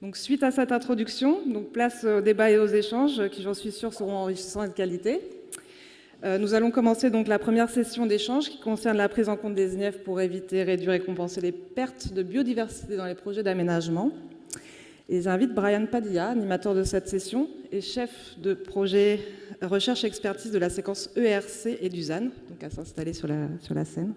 Donc, suite à cette introduction, donc place au débat et aux échanges qui, j'en suis sûre, seront enrichissants et de qualité. Nous allons commencer donc la première session d'échange qui concerne la prise en compte des INEF pour éviter, réduire et compenser les pertes de biodiversité dans les projets d'aménagement. Et j'invite Brian Padilla, animateur de cette session et chef de projet recherche et expertise de la séquence ERC et du ZAN, donc à s'installer sur la scène.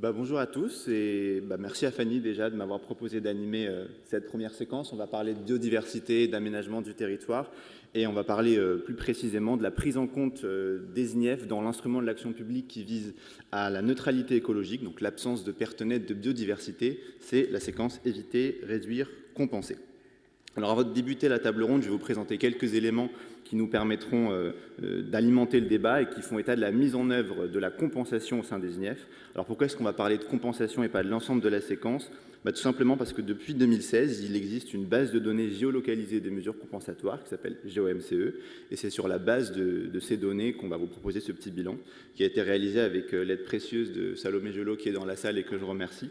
Bonjour à tous et merci à Fanny déjà de m'avoir proposé d'animer cette première séquence. On va parler de biodiversité, d'aménagement du territoire et on va parler plus précisément de la prise en compte des INEF dans l'instrument de l'action publique qui vise à la neutralité écologique, donc l'absence de perte nette de biodiversité. C'est la séquence éviter, réduire, compenser. Alors avant de débuter la table ronde, je vais vous présenter quelques éléments qui nous permettront d'alimenter le débat et qui font état de la mise en œuvre de la compensation au sein des INEF. Alors pourquoi est-ce qu'on va parler de compensation et pas de l'ensemble de la séquence ? Tout simplement parce que depuis 2016, il existe une base de données géolocalisée des mesures compensatoires qui s'appelle GeoMCE et c'est sur la base de ces données qu'on va vous proposer ce petit bilan qui a été réalisé avec l'aide précieuse de Salomé Gelot qui est dans la salle et que je remercie.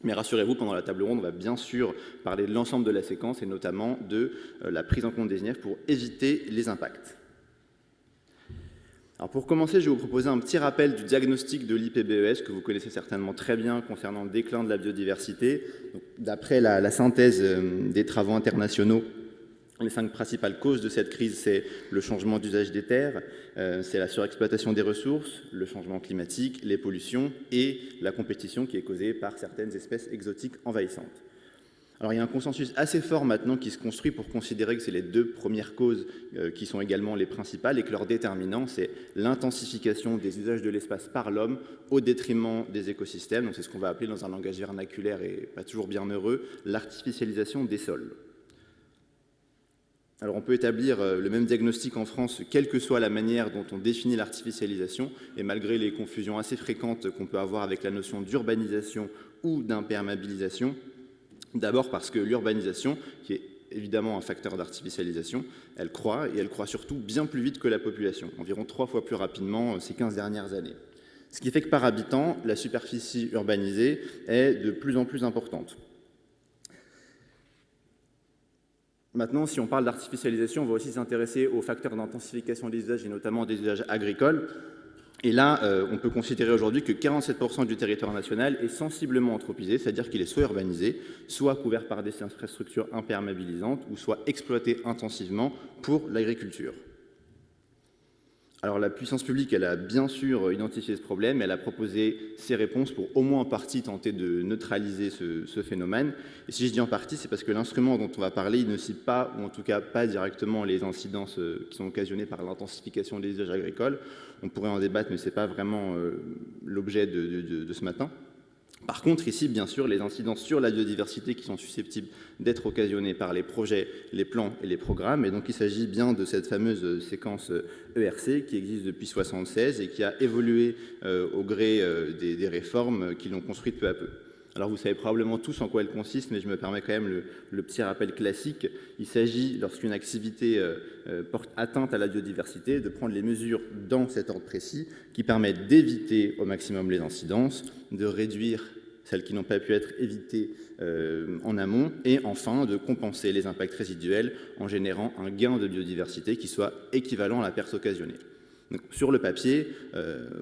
Mais rassurez-vous, pendant la table ronde, on va bien sûr parler de l'ensemble de la séquence et notamment de la prise en compte des INEF pour éviter les impacts. Alors pour commencer, je vais vous proposer un petit rappel du diagnostic de l'IPBES que vous connaissez certainement très bien concernant le déclin de la biodiversité. D'après la synthèse des travaux internationaux, les 5 principales causes de cette crise, c'est le changement d'usage des terres, c'est la surexploitation des ressources, le changement climatique, les pollutions et la compétition qui est causée par certaines espèces exotiques envahissantes. Alors il y a un consensus assez fort maintenant qui se construit pour considérer que c'est les 2 premières causes qui sont également les principales et que leur déterminant, c'est l'intensification des usages de l'espace par l'homme au détriment des écosystèmes. Donc c'est ce qu'on va appeler dans un langage vernaculaire et pas toujours bien heureux, l'artificialisation des sols. Alors on peut établir le même diagnostic en France, quelle que soit la manière dont on définit l'artificialisation, et malgré les confusions assez fréquentes qu'on peut avoir avec la notion d'urbanisation ou d'imperméabilisation, d'abord parce que l'urbanisation, qui est évidemment un facteur d'artificialisation, elle croît, et elle croît surtout bien plus vite que la population, environ 3 fois plus rapidement ces 15 dernières années. Ce qui fait que par habitant, la superficie urbanisée est de plus en plus importante. Maintenant, si on parle d'artificialisation, on va aussi s'intéresser aux facteurs d'intensification des usages et notamment des usages agricoles. Et là, on peut considérer aujourd'hui que 47% du territoire national est sensiblement anthropisé, c'est-à-dire qu'il est soit urbanisé, soit couvert par des infrastructures imperméabilisantes, ou soit exploité intensivement pour l'agriculture. Alors la puissance publique, elle a bien sûr identifié ce problème, elle a proposé ses réponses pour au moins en partie tenter de neutraliser ce phénomène. Et si je dis en partie, c'est parce que l'instrument dont on va parler, il ne cible pas, ou en tout cas pas directement, les incidences qui sont occasionnées par l'intensification des usages agricoles. On pourrait en débattre, mais ce n'est pas vraiment l'objet de ce matin. Par contre, ici, bien sûr, les incidences sur la biodiversité qui sont susceptibles d'être occasionnées par les projets, les plans et les programmes. Et donc, il s'agit bien de cette fameuse séquence ERC qui existe depuis 1976 et qui a évolué au gré des réformes qui l'ont construite peu à peu. Alors, vous savez probablement tous en quoi elle consiste, mais je me permets quand même le petit rappel classique. Il s'agit, lorsqu'une activité porte atteinte à la biodiversité, de prendre les mesures dans cet ordre précis qui permettent d'éviter au maximum les incidences, de réduire celles qui n'ont pas pu être évitées en amont, et enfin de compenser les impacts résiduels en générant un gain de biodiversité qui soit équivalent à la perte occasionnée. Donc, sur le papier,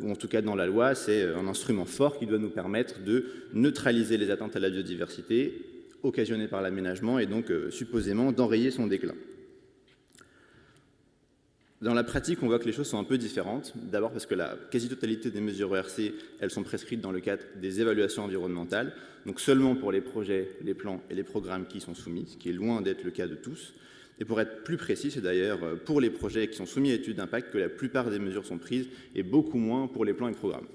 ou en tout cas dans la loi, c'est un instrument fort qui doit nous permettre de neutraliser les atteintes à la biodiversité occasionnées par l'aménagement et donc supposément d'enrayer son déclin. Dans la pratique, on voit que les choses sont un peu différentes. D'abord parce que la quasi-totalité des mesures ERC, elles sont prescrites dans le cadre des évaluations environnementales, donc seulement pour les projets, les plans et les programmes qui y sont soumis, ce qui est loin d'être le cas de tous. Et pour être plus précis, c'est d'ailleurs pour les projets qui sont soumis à étude d'impact que la plupart des mesures sont prises et beaucoup moins pour les plans et programmes.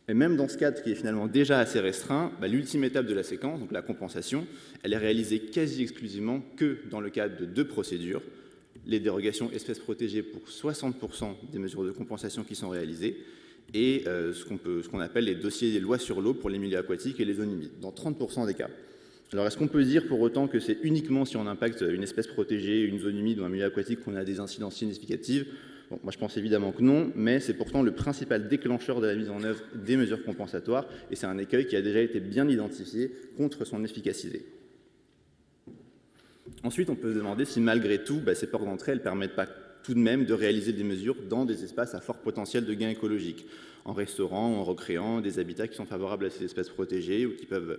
Et même dans ce cadre qui est finalement déjà assez restreint, l'ultime étape de la séquence, donc la compensation, elle est réalisée quasi exclusivement que dans le cadre de 2 procédures, les dérogations espèces protégées pour 60% des mesures de compensation qui sont réalisées et ce qu'on appelle les dossiers des lois sur l'eau pour les milieux aquatiques et les zones humides, dans 30% des cas. Alors est-ce qu'on peut dire pour autant que c'est uniquement si on impacte une espèce protégée, une zone humide ou un milieu aquatique qu'on a des incidences significatives ? Bon, moi je pense évidemment que non, mais c'est pourtant le principal déclencheur de la mise en œuvre des mesures compensatoires, et c'est un écueil qui a déjà été bien identifié contre son efficacité. Ensuite, on peut se demander si malgré tout, ces portes d'entrée ne permettent pas tout de même de réaliser des mesures dans des espaces à fort potentiel de gain écologique, en restaurant, en recréant des habitats qui sont favorables à ces espèces protégées ou qui peuvent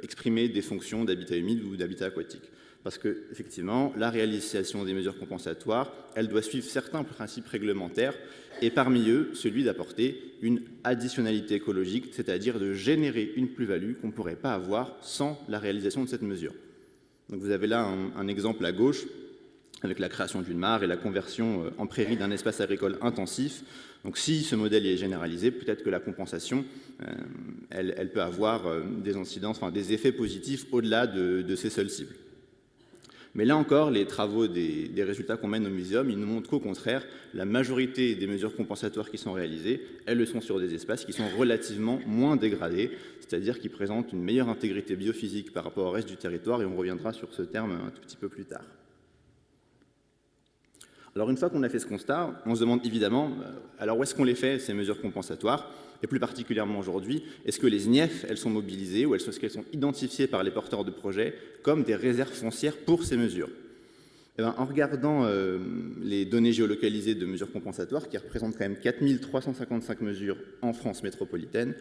exprimer des fonctions d'habitat humide ou d'habitat aquatique. Parce que, effectivement, la réalisation des mesures compensatoires, elle doit suivre certains principes réglementaires, et parmi eux, celui d'apporter une additionnalité écologique, c'est-à-dire de générer une plus-value qu'on ne pourrait pas avoir sans la réalisation de cette mesure. Donc vous avez là un exemple à gauche, avec la création d'une mare et la conversion en prairie d'un espace agricole intensif. Donc si ce modèle est généralisé, peut-être que la compensation, elle peut avoir des incidences, enfin des effets positifs au-delà de ces seules cibles. Mais là encore, les travaux des résultats qu'on mène au muséum, ils nous montrent qu'au contraire, la majorité des mesures compensatoires qui sont réalisées, elles le sont sur des espaces qui sont relativement moins dégradés, c'est-à-dire qui présentent une meilleure intégrité biophysique par rapport au reste du territoire, et on reviendra sur ce terme un tout petit peu plus tard. Alors une fois qu'on a fait ce constat, on se demande évidemment, alors où est-ce qu'on les fait, ces mesures compensatoires? Et plus particulièrement aujourd'hui, est-ce que les SNIEF, elles sont mobilisées ou est-ce qu'elles sont identifiées par les porteurs de projets comme des réserves foncières pour ces mesures? En regardant les données géolocalisées de mesures compensatoires, qui représentent quand même 4355 mesures en France métropolitaine,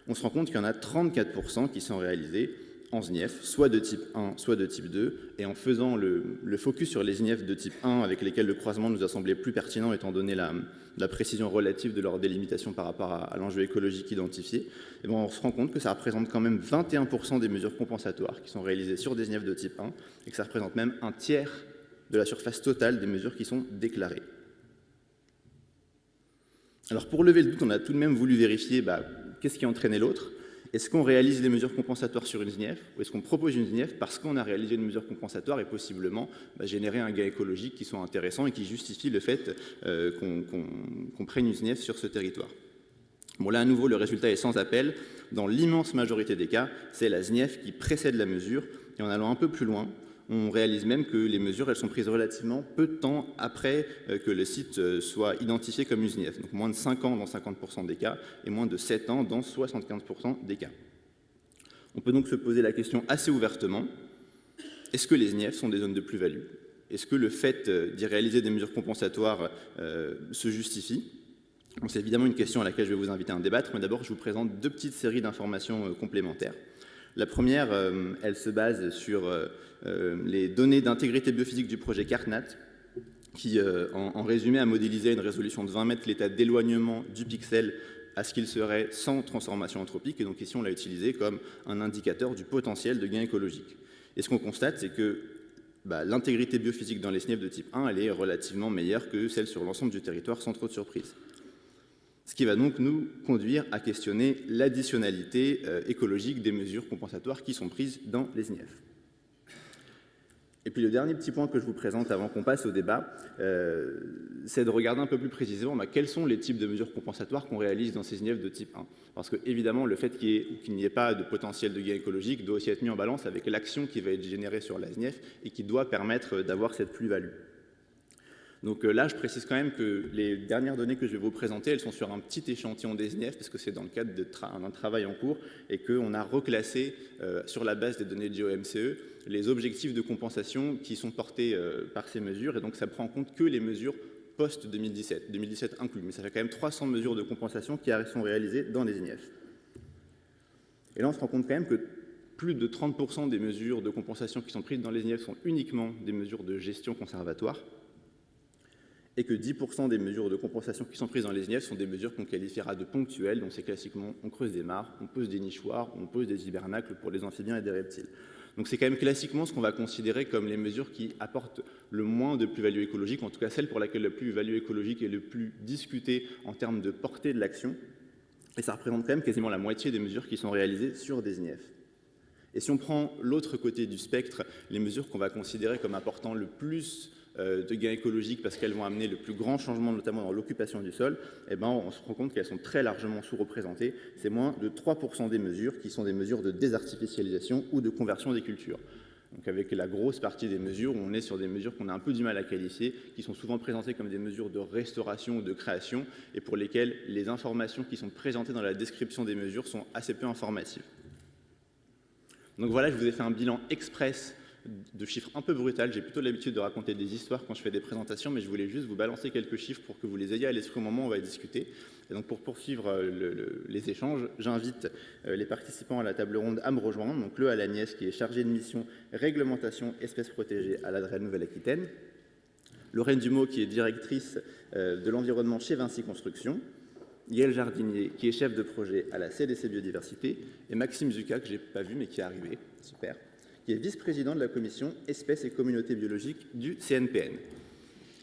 on se rend compte qu'il y en a 34% qui sont réalisées en SNIEF, soit de type 1, soit de type 2, et en faisant le focus sur les SNIEF de type 1, avec lesquels le croisement nous a semblé plus pertinent, étant donné la précision relative de leur délimitation par rapport à l'enjeu écologique identifié, et on se rend compte que ça représente quand même 21% des mesures compensatoires qui sont réalisées sur des SNIEF de type 1, et que ça représente même un tiers de la surface totale des mesures qui sont déclarées. Alors pour lever le doute, on a tout de même voulu vérifier qu'est-ce qui entraînait l'autre. Est-ce qu'on réalise des mesures compensatoires sur une SNIEF ou est-ce qu'on propose une SNIEF parce qu'on a réalisé une mesure compensatoire et possiblement générer un gain écologique qui soit intéressant et qui justifie le fait qu'on prenne une SNIEF sur ce territoire? Bon, là, à nouveau, le résultat est sans appel. Dans l'immense majorité des cas, c'est la SNIEF qui précède la mesure. Et en allant un peu plus loin, on réalise même que les mesures, elles sont prises relativement peu de temps après que le site soit identifié comme une SNIEF. Donc moins de 5 ans dans 50% des cas et moins de 7 ans dans 75% des cas. On peut donc se poser la question assez ouvertement, est-ce que les SNIEF sont des zones de plus-value? Est-ce que le fait d'y réaliser des mesures compensatoires se justifie? Bon, c'est évidemment une question à laquelle je vais vous inviter à en débattre, mais d'abord je vous présente deux petites séries d'informations complémentaires. La première, elle se base sur les données d'intégrité biophysique du projet CarNat, qui, en résumé, a modélisé à une résolution de 20 mètres l'état d'éloignement du pixel à ce qu'il serait sans transformation anthropique. Et donc ici, on l'a utilisé comme un indicateur du potentiel de gain écologique. Et ce qu'on constate, c'est que l'intégrité biophysique dans les SNIEF de type 1, elle est relativement meilleure que celle sur l'ensemble du territoire, sans trop de surprise. Ce qui va donc nous conduire à questionner l'additionnalité écologique des mesures compensatoires qui sont prises dans les SNIEF. Et puis le dernier petit point que je vous présente avant qu'on passe au débat, c'est de regarder un peu plus précisément quels sont les types de mesures compensatoires qu'on réalise dans ces SNIEF de type 1. Parce que évidemment, le fait qu'il n'y ait pas de potentiel de gain écologique doit aussi être mis en balance avec l'action qui va être générée sur la SNIEF et qui doit permettre d'avoir cette plus-value. Donc là, je précise quand même que les dernières données que je vais vous présenter, elles sont sur un petit échantillon des SNIEF, parce que c'est dans le cadre d'un travail en cours, et qu'on a reclassé, sur la base des données de GeoMCE, les objectifs de compensation qui sont portés par ces mesures, et donc ça prend en compte que les mesures post-2017, 2017 inclus, mais ça fait quand même 300 mesures de compensation qui sont réalisées dans les SNIEF. Et là, on se rend compte quand même que plus de 30% des mesures de compensation qui sont prises dans les SNIEF sont uniquement des mesures de gestion conservatoire, et que 10% des mesures de compensation qui sont prises dans les SNIEF sont des mesures qu'on qualifiera de ponctuelles, donc c'est classiquement on creuse des mares, on pose des nichoirs, on pose des hibernacles pour les amphibiens et des reptiles. Donc c'est quand même classiquement ce qu'on va considérer comme les mesures qui apportent le moins de plus-value écologique, en tout cas celle pour laquelle la plus-value écologique est le plus discutée en termes de portée de l'action, et ça représente quand même quasiment la moitié des mesures qui sont réalisées sur des SNIEF. Et si on prend l'autre côté du spectre, les mesures qu'on va considérer comme apportant le plus de gains écologiques parce qu'elles vont amener le plus grand changement, notamment dans l'occupation du sol, on se rend compte qu'elles sont très largement sous-représentées. C'est moins de 3% des mesures qui sont des mesures de désartificialisation ou de conversion des cultures. Donc avec la grosse partie des mesures, où on est sur des mesures qu'on a un peu du mal à qualifier, qui sont souvent présentées comme des mesures de restauration ou de création, et pour lesquelles les informations qui sont présentées dans la description des mesures sont assez peu informatives. Donc voilà, je vous ai fait un bilan express de chiffres un peu brutal. J'ai plutôt l'habitude de raconter des histoires quand je fais des présentations, mais je voulais juste vous balancer quelques chiffres pour que vous les ayez à l'esprit au moment où on va discuter. Et donc pour poursuivre les échanges, j'invite les participants à la table ronde à me rejoindre. Donc le Alagnès, qui est chargé de mission réglementation espèces protégées à l'ADREL Nouvelle-Aquitaine, Lorraine Dumont, qui est directrice de l'environnement chez Vinci Construction, Yael Jardinier, qui est chef de projet à la CDC Biodiversité, et Maxime Zucca, que je n'ai pas vu mais qui est arrivé, super, qui est vice-président de la commission Espèces et communautés biologiques du CNPN.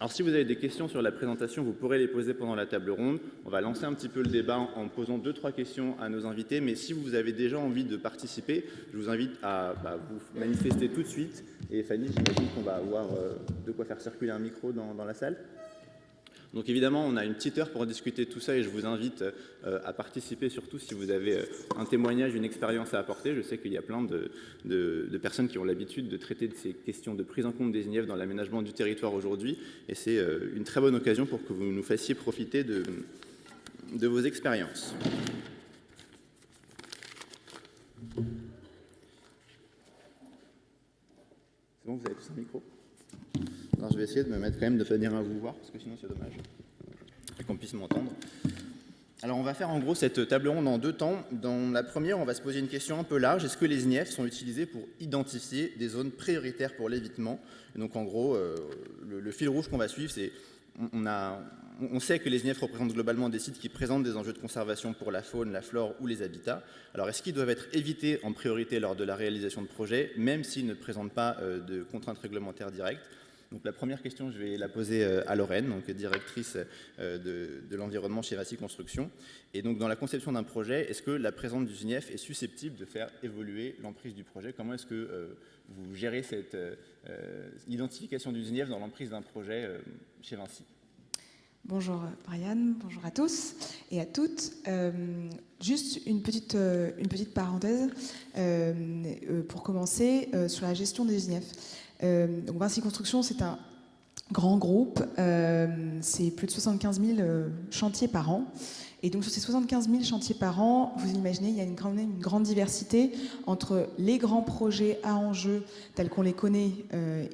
Alors si vous avez des questions sur la présentation, vous pourrez les poser pendant la table ronde. On va lancer un petit peu le débat en posant 2-3 questions à nos invités, mais si vous avez déjà envie de participer, je vous invite à vous manifester tout de suite. Et Fanny, j'imagine qu'on va avoir de quoi faire circuler un micro dans la salle. Donc évidemment, on a une petite heure pour discuter de tout ça et je vous invite à participer, surtout si vous avez un témoignage, une expérience à apporter. Je sais qu'il y a plein de personnes qui ont l'habitude de traiter de ces questions de prise en compte des INIEF dans l'aménagement du territoire aujourd'hui et c'est une très bonne occasion pour que vous nous fassiez profiter de vos expériences. C'est bon, vous avez tous un micro ? Alors, je vais essayer de me mettre quand même de venir à vous voir, parce que sinon c'est dommage, et qu'on puisse m'entendre. Alors on va faire en gros cette table ronde en 2 temps. Dans la première, on va se poser une question un peu large. Est-ce que les INIEF sont utilisés pour identifier des zones prioritaires pour l'évitement ? Et donc en gros, le fil rouge qu'on va suivre, c'est on sait que les INIEF représentent globalement des sites qui présentent des enjeux de conservation pour la faune, la flore ou les habitats. Alors est-ce qu'ils doivent être évités en priorité lors de la réalisation de projets, même s'ils ne présentent pas de contraintes réglementaires directes ? Donc la première question, je vais la poser à Lorraine, donc directrice de l'environnement chez Vinci Construction. Et donc dans la conception d'un projet, est-ce que la présence du INIEF est susceptible de faire évoluer l'emprise du projet ? Comment est-ce que vous gérez cette identification du INIEF dans l'emprise d'un projet chez Vinci ? Bonjour Brian, bonjour à tous et à toutes. Juste une petite parenthèse pour commencer sur la gestion des INIEF. Donc Vinci Construction, c'est un grand groupe, c'est plus de 75 000 chantiers par an. Et donc sur ces 75 000 chantiers par an, vous imaginez, il y a une grande diversité entre les grands projets à enjeu tels qu'on les connaît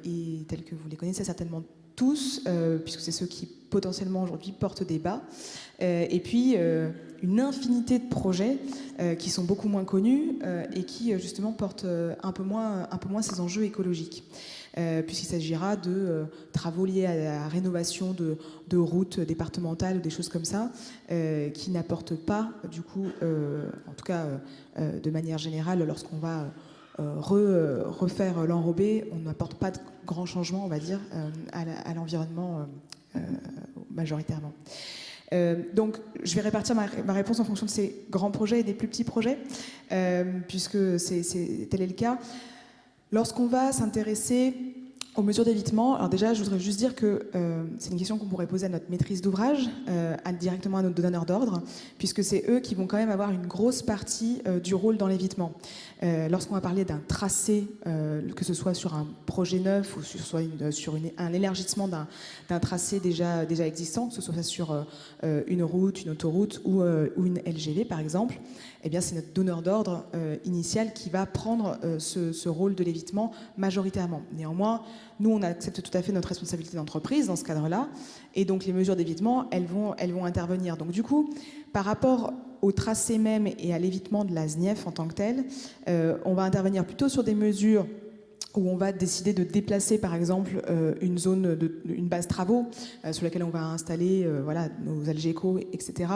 et tels que vous les connaissez certainement tous, puisque c'est ceux qui potentiellement aujourd'hui portent débat, et puis une infinité de projets qui sont beaucoup moins connus et qui justement portent un peu moins ces enjeux écologiques. Puisqu'il s'agira de travaux liés à la rénovation de routes départementales ou des choses comme ça, qui n'apportent pas, du coup, en tout cas de manière générale, lorsqu'on va refaire l'enrobé, on n'apporte pas de grands changements, on va dire, à l'environnement majoritairement. Donc, je vais répartir ma réponse en fonction de ces grands projets et des plus petits projets, puisque tel est le cas. Lorsqu'on va s'intéresser aux mesures d'évitement, alors déjà, je voudrais juste dire que c'est une question qu'on pourrait poser à notre maîtrise d'ouvrage, directement à notre donneur d'ordre, puisque c'est eux qui vont quand même avoir une grosse partie du rôle dans l'évitement. Lorsqu'on va parler d'un tracé, que ce soit sur un projet neuf ou sur un élargissement d'un tracé déjà existant, que ce soit sur une route, une autoroute ou une LGV par exemple, eh bien c'est notre donneur d'ordre initial qui va prendre ce rôle de l'évitement majoritairement. Néanmoins, nous on accepte tout à fait notre responsabilité d'entreprise dans ce cadre-là, et donc les mesures d'évitement, elles vont intervenir. Donc du coup, par rapport au tracé même et à l'évitement de la SNIEF en tant que tel, on va intervenir plutôt sur des mesures où on va décider de déplacer par exemple une base travaux sur laquelle on va installer nos algécos, etc.,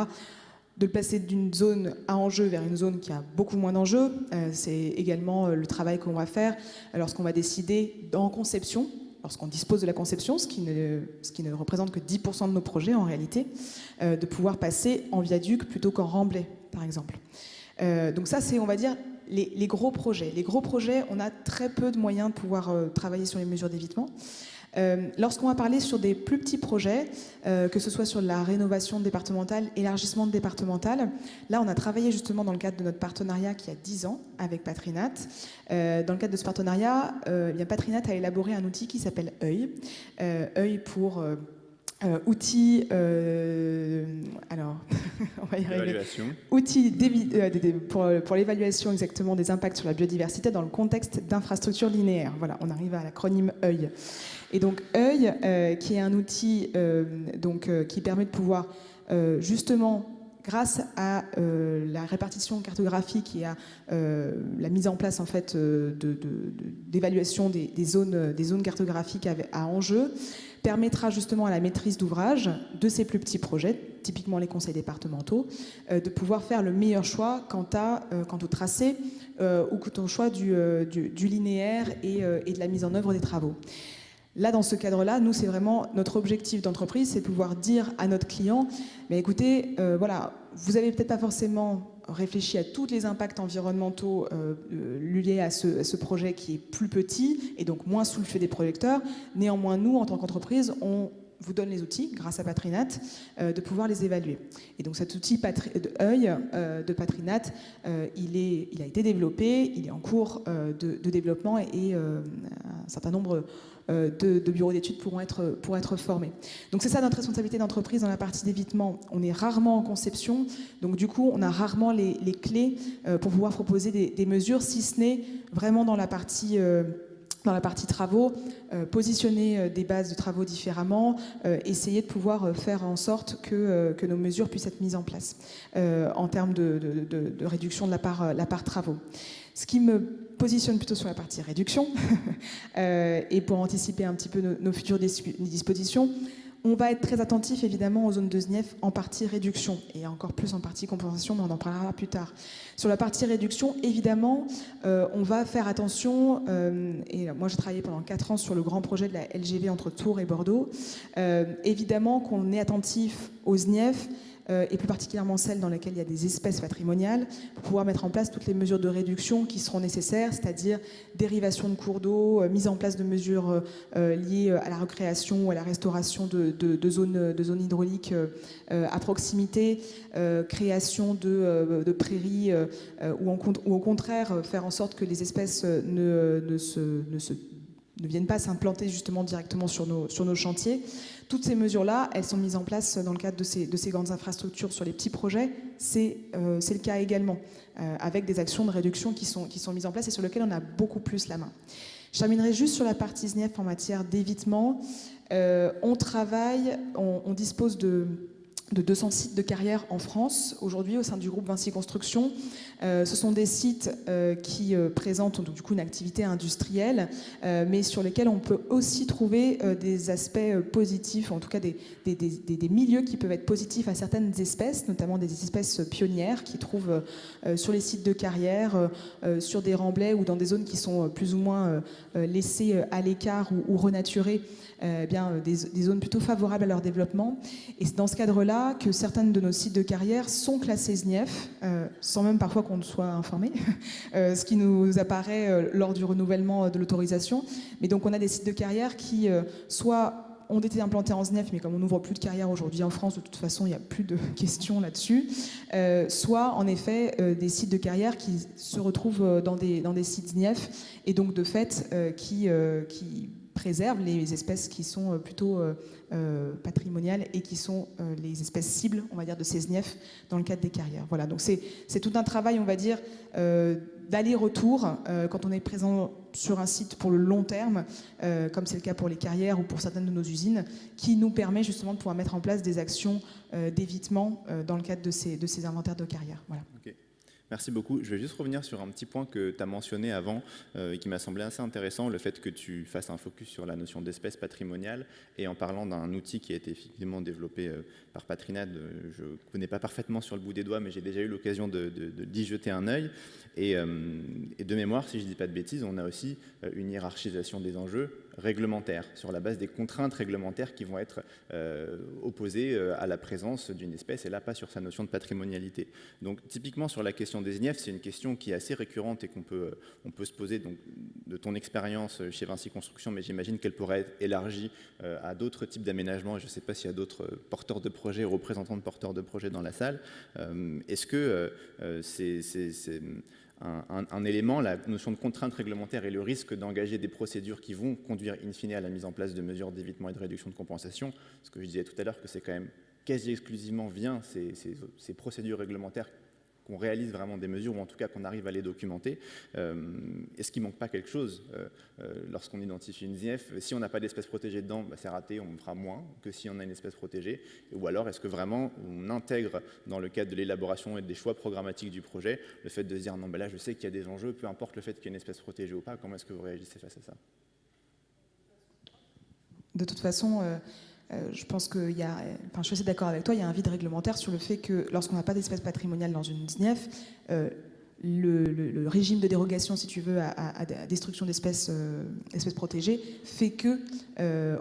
de le placer d'une zone à enjeu vers une zone qui a beaucoup moins d'enjeux. C'est également le travail qu'on va faire lorsqu'on va décider en conception, lorsqu'on dispose de la conception, ce qui ne représente que 10% de nos projets en réalité, de pouvoir passer en viaduc plutôt qu'en remblai, par exemple. Donc ça, c'est, on va dire, les gros projets. Les gros projets, on a très peu de moyens de pouvoir travailler sur les mesures d'évitement. Lorsqu'on va parler sur des plus petits projets, que ce soit sur la rénovation départementale, élargissement départemental, là on a travaillé justement dans le cadre de notre partenariat qui a 10 ans avec Patrinat. Dans le cadre de ce partenariat, Patrinat a élaboré un outil qui s'appelle œil. œil pour outil, alors on va y arriver. Outil pour l'évaluation exactement des impacts sur la biodiversité dans le contexte d'infrastructures linéaires. Voilà, on arrive à l'acronyme œil. Et donc œil, qui est un outil qui permet de pouvoir justement, grâce à la répartition cartographique et à la mise en place en fait d'évaluation des zones cartographiques à enjeu, permettra justement à la maîtrise d'ouvrage de ces plus petits projets, typiquement les conseils départementaux, de pouvoir faire le meilleur choix quant au tracé ou quant au choix du linéaire et de la mise en œuvre des travaux. Là, dans ce cadre-là, nous, c'est vraiment notre objectif d'entreprise, c'est de pouvoir dire à notre client, mais écoutez, voilà, vous n'avez peut-être pas forcément réfléchi à tous les impacts environnementaux liés à ce projet qui est plus petit et donc moins sous le feu des projecteurs. Néanmoins, nous, en tant qu'entreprise, on vous donne les outils, grâce à Patrinat, de pouvoir les évaluer. Et donc cet outil œil de Patrinat, il a été développé, il est en cours de développement et un certain nombre de bureaux d'études pourront être formés. Donc c'est ça notre responsabilité d'entreprise dans la partie d'évitement. On est rarement en conception, donc du coup on a rarement les clés pour pouvoir proposer des mesures, si ce n'est vraiment dans la partie travaux, positionner des bases de travaux différemment, essayer de pouvoir faire en sorte que nos mesures puissent être mises en place en termes de réduction de la part travaux. Ce qui me positionne plutôt sur la partie réduction, et pour anticiper un petit peu nos futures dispositions, on va être très attentif évidemment aux zones de SNIEF en partie réduction et encore plus en partie compensation, mais on en parlera plus tard. Sur la partie réduction, évidemment, on va faire attention, et moi j'ai travaillé pendant 4 ans sur le grand projet de la LGV entre Tours et Bordeaux, évidemment qu'on est attentif aux SNIEF, et plus particulièrement celles dans lesquelles il y a des espèces patrimoniales, pour pouvoir mettre en place toutes les mesures de réduction qui seront nécessaires, c'est-à-dire dérivation de cours d'eau, mise en place de mesures liées à la recréation ou à la restauration de zones hydrauliques à proximité, création de prairies, ou au contraire faire en sorte que les espèces ne viennent pas s'implanter justement directement sur nos chantiers. Toutes ces mesures-là, elles sont mises en place dans le cadre de ces grandes infrastructures. Sur les petits projets, c'est le cas également, avec des actions de réduction qui sont mises en place et sur lesquelles on a beaucoup plus la main. Je terminerai juste sur la partie SNIEF en matière d'évitement. On dispose de 200 sites de carrière en France aujourd'hui au sein du groupe Vinci Construction. Ce sont des sites qui présentent donc, du coup une activité industrielle, mais sur lesquels on peut aussi trouver des aspects positifs, en tout cas des milieux qui peuvent être positifs à certaines espèces, notamment des espèces pionnières qui trouvent sur les sites de carrière, sur des remblais ou dans des zones qui sont plus ou moins laissées à l'écart ou renaturées, des zones plutôt favorables à leur développement. Et c'est dans ce cadre-là que certains de nos sites de carrière sont classés SNIEF, sans même parfois qu'on ne soit informé, ce qui nous apparaît lors du renouvellement de l'autorisation. Mais donc on a des sites de carrière qui soit ont été implantés en SNIEF, mais comme on n'ouvre plus de carrière aujourd'hui en France, de toute façon il n'y a plus de questions là-dessus, soit en effet des sites de carrière qui se retrouvent dans des sites SNIEF et donc de fait qui préservent les espèces qui sont plutôt patrimoniales et qui sont les espèces cibles, on va dire, de ces SNIEF dans le cadre des carrières. Voilà, donc c'est tout un travail, on va dire, d'aller-retour quand on est présent sur un site pour le long terme, comme c'est le cas pour les carrières ou pour certaines de nos usines, qui nous permet justement de pouvoir mettre en place des actions d'évitement dans le cadre de ces inventaires de carrières. Voilà. Okay. Merci beaucoup. Je vais juste revenir sur un petit point que tu as mentionné avant et qui m'a semblé assez intéressant, le fait que tu fasses un focus sur la notion d'espèce patrimoniale et en parlant d'un outil qui a été effectivement développé par Patrinat. Je ne connais pas parfaitement sur le bout des doigts, mais j'ai déjà eu l'occasion d'y jeter un œil. Et de mémoire, si je ne dis pas de bêtises, on a aussi une hiérarchisation des enjeux réglementaires, sur la base des contraintes réglementaires qui vont être opposées à la présence d'une espèce, et là pas sur sa notion de patrimonialité. Donc typiquement sur la question des INIEF, c'est une question qui est assez récurrente et qu'on peut se poser donc, de ton expérience chez Vinci Construction, mais j'imagine qu'elle pourrait être élargie à d'autres types d'aménagements. Je ne sais pas s'il y a d'autres porteurs de projets, représentants de porteurs de projets dans la salle. Est-ce que c'est un élément, la notion de contrainte réglementaire et le risque d'engager des procédures qui vont conduire in fine à la mise en place de mesures d'évitement et de réduction de compensation, ce que je disais tout à l'heure, que c'est quand même quasi exclusivement via ces procédures réglementaires qu'on réalise vraiment des mesures, ou en tout cas qu'on arrive à les documenter. Est-ce qu'il ne manque pas quelque chose lorsqu'on identifie une ZINEF? Si on n'a pas d'espèce protégée dedans, bah, c'est raté, on fera moins que si on a une espèce protégée. Ou alors, est-ce que vraiment on intègre dans le cadre de l'élaboration et des choix programmatiques du projet le fait de se dire non, ben là je sais qu'il y a des enjeux, peu importe le fait qu'il y ait une espèce protégée ou pas, comment est-ce que vous réagissez face à ça? De toute façon, je pense qu'il y a, enfin, je suis assez d'accord avec toi, il y a un vide réglementaire sur le fait que lorsqu'on n'a pas d'espèce patrimoniale dans une ZINEF, le régime de dérogation, si tu veux, à destruction d'espèces protégées fait que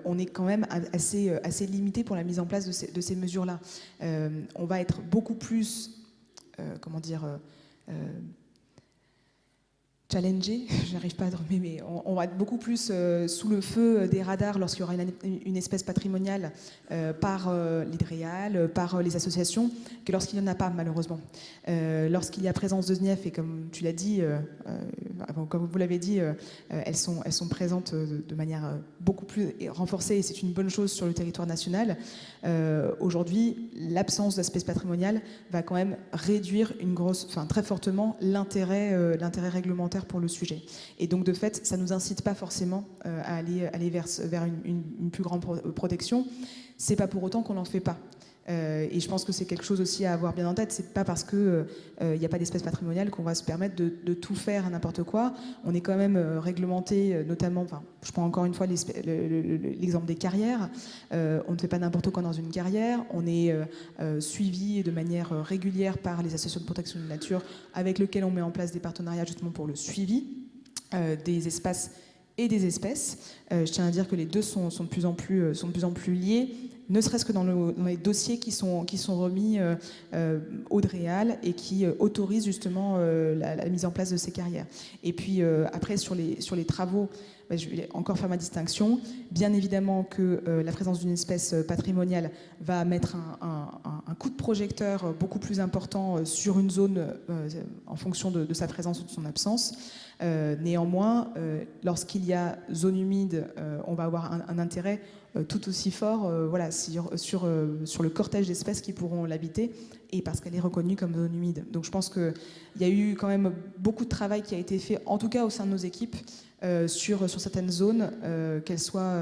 on est quand même assez limité pour la mise en place de ces mesures-là. On va être beaucoup plus, comment dire, challengé, j'arrive pas à dormir, mais on va être beaucoup plus sous le feu des radars lorsqu'il y aura une espèce patrimoniale par l'IDREAL, par les associations, que lorsqu'il n'y en a pas, malheureusement. Lorsqu'il y a présence de ZNIEF, et comme tu l'as dit, comme vous l'avez dit, elles sont présentes de manière beaucoup plus renforcée, et c'est une bonne chose sur le territoire national. Aujourd'hui, l'absence d'espèces patrimoniales va quand même réduire très fortement l'intérêt réglementaire pour le sujet. Et donc, de fait, ça ne nous incite pas forcément à aller vers une plus grande protection. C'est pas pour autant qu'on n'en fait pas. Et je pense que c'est quelque chose aussi à avoir bien en tête. C'est pas parce que il n'y a pas d'espèces patrimoniales qu'on va se permettre de tout faire à n'importe quoi. On est quand même réglementé, notamment, enfin, je prends encore une fois l'exemple des carrières. On ne fait pas n'importe quoi dans une carrière. On est suivi de manière régulière par les associations de protection de la nature, avec lesquelles on met en place des partenariats justement pour le suivi des espaces et des espèces. Je tiens à dire que les deux sont de plus en plus liés, ne serait-ce que dans les dossiers qui sont remis au DREAL et qui autorisent justement la mise en place de ces carrières. Et puis après, sur les travaux, je vais encore faire ma distinction. Bien évidemment que la présence d'une espèce patrimoniale va mettre un coup de projecteur beaucoup plus important sur une zone en fonction de sa présence ou de son absence. Néanmoins, lorsqu'il y a zone humide, on va avoir un intérêt tout aussi fort sur le cortège d'espèces qui pourront l'habiter, et parce qu'elle est reconnue comme zone humide. Donc je pense qu'il y a eu quand même beaucoup de travail qui a été fait, en tout cas au sein de nos équipes, sur certaines zones, qu'elles soient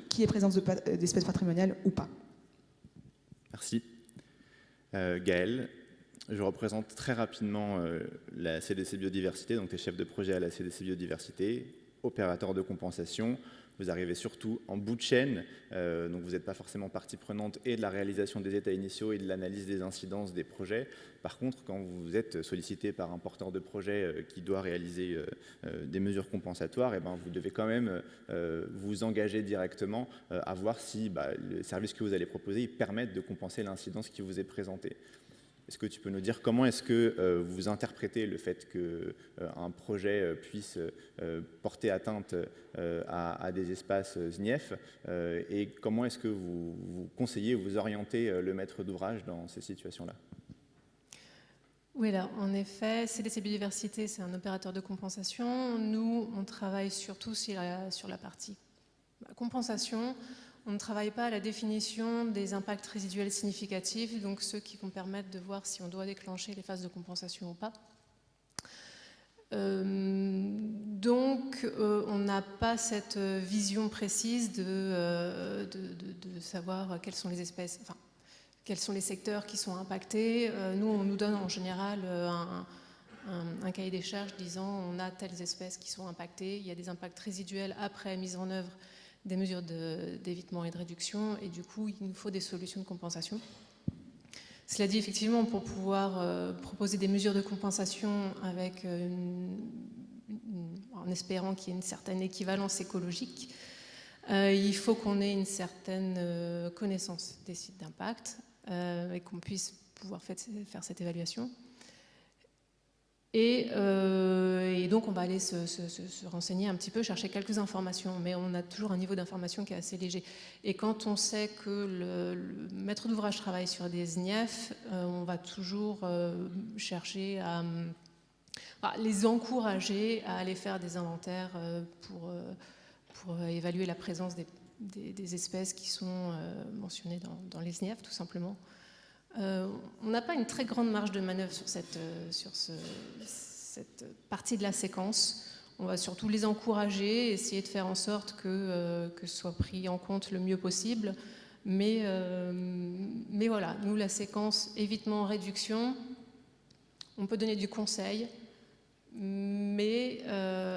qu'il y ait présence d'espèces patrimoniales ou pas. Merci. Gaël, je représente très rapidement la CDC Biodiversité, donc tu es chef de projet à la CDC Biodiversité, opérateur de compensation. Vous arrivez surtout en bout de chaîne, donc vous n'êtes pas forcément partie prenante et de la réalisation des états initiaux et de l'analyse des incidences des projets. Par contre, quand vous êtes sollicité par un porteur de projet qui doit réaliser des mesures compensatoires, et ben, vous devez quand même vous engager directement à voir si les services que vous allez proposer permettent de compenser l'incidence qui vous est présentée. Est-ce que tu peux nous dire comment est-ce que vous interprétez le fait qu'un projet puisse porter atteinte à des espaces ZNIEF et comment est-ce que vous conseillez ou vous orientez le maître d'ouvrage dans ces situations-là? Oui, alors, en effet, CDC Biodiversité, c'est un opérateur de compensation. Nous, on travaille surtout sur la partie compensation. On ne travaille pas à la définition des impacts résiduels significatifs, donc ceux qui vont permettre de voir si on doit déclencher les phases de compensation ou pas. Donc, on n'a pas cette vision précise de savoir quelles sont les espèces, enfin, quels sont les secteurs qui sont impactés. Nous, on nous donne en général un cahier des charges disant on a telles espèces qui sont impactées, il y a des impacts résiduels après mise en œuvre des mesures d'évitement et de réduction, et du coup, il nous faut des solutions de compensation. Cela dit, effectivement, pour pouvoir proposer des mesures de compensation avec en espérant qu'il y ait une certaine équivalence écologique, il faut qu'on ait une certaine connaissance des sites d'impact et qu'on puisse pouvoir faire cette évaluation. Et donc, on va aller se renseigner un petit peu, chercher quelques informations, mais on a toujours un niveau d'information qui est assez léger. Et quand on sait que le maître d'ouvrage travaille sur des SNIEF, on va toujours chercher à les encourager à aller faire des inventaires pour évaluer la présence des espèces qui sont mentionnées dans les SNIEF, tout simplement. On n'a pas une très grande marge de manœuvre sur cette partie de la séquence. On va surtout les encourager, essayer de faire en sorte que ce soit pris en compte le mieux possible. Mais voilà, nous, la séquence évitement-réduction, on peut donner du conseil, mais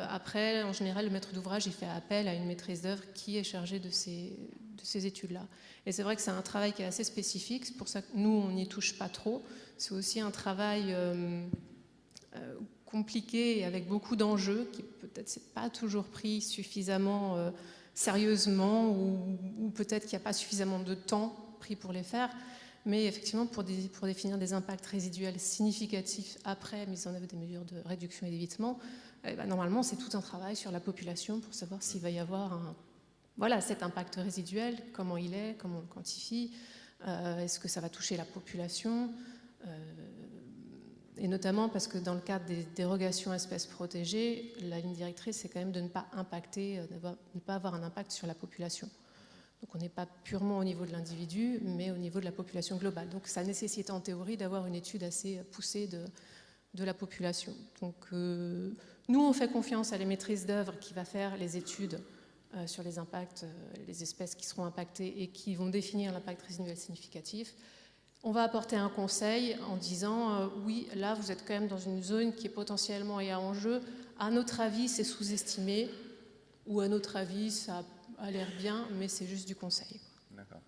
après, en général, le maître d'ouvrage, il fait appel à une maîtrise d'œuvre qui est chargée de ces études-là. Et c'est vrai que c'est un travail qui est assez spécifique, c'est pour ça que nous, on n'y touche pas trop. C'est aussi un travail compliqué et avec beaucoup d'enjeux, qui peut-être c'est pas toujours pris suffisamment sérieusement, ou peut-être qu'il n'y a pas suffisamment de temps pris pour les faire. Mais effectivement, pour définir des impacts résiduels significatifs après mise en œuvre des mesures de réduction et d'évitement, normalement, c'est tout un travail sur la population pour savoir s'il va y avoir cet impact résiduel, comment il est, comment on le quantifie, est-ce que ça va toucher la population, et notamment parce que dans le cadre des dérogations espèces protégées, la ligne directrice, c'est quand même de ne pas ne pas avoir un impact sur la population. Donc on n'est pas purement au niveau de l'individu, mais au niveau de la population globale. Donc ça nécessite en théorie d'avoir une étude assez poussée de la population. Donc nous, on fait confiance à les maîtrises d'œuvre qui va faire les études sur les impacts, les espèces qui seront impactées et qui vont définir l'impact résiduel significatif. On va apporter un conseil en disant oui, là vous êtes quand même dans une zone qui est potentiellement et à enjeu. À notre avis, c'est sous-estimé, ou à notre avis, ça a l'air bien, mais c'est juste du conseil. D'accord.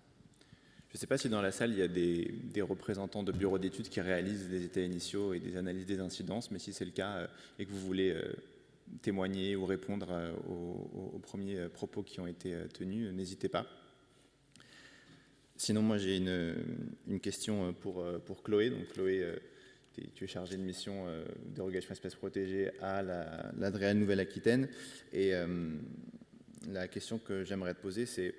Je ne sais pas si dans la salle il y a des représentants de bureaux d'études qui réalisent des états initiaux et des analyses des incidences, mais si c'est le cas et que vous voulez témoigner ou répondre aux premiers propos qui ont été tenus, n'hésitez pas. Sinon, moi, j'ai une question pour Chloé. Donc, Chloé, tu es chargée de mission dérogation espèces protégées à l'ADREAL Nouvelle-Aquitaine. Et la question que j'aimerais te poser, c'est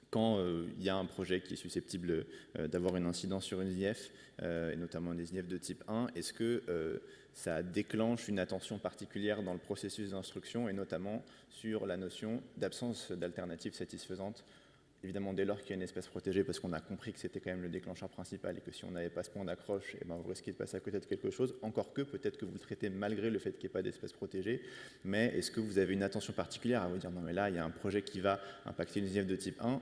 quand il y a un projet qui est susceptible d'avoir une incidence sur une SNIEF, et notamment une SNIEF de type 1, est-ce que ça déclenche une attention particulière dans le processus d'instruction, et notamment sur la notion d'absence d'alternative satisfaisante? Évidemment, dès lors qu'il y a une espèce protégée, parce qu'on a compris que c'était quand même le déclencheur principal et que si on n'avait pas ce point d'accroche, vous risquez de passer à côté de quelque chose, encore que peut-être que vous le traitez malgré le fait qu'il n'y ait pas d'espèce protégée, mais est-ce que vous avez une attention particulière à vous dire non mais là il y a un projet qui va impacter une SNIEF de type 1,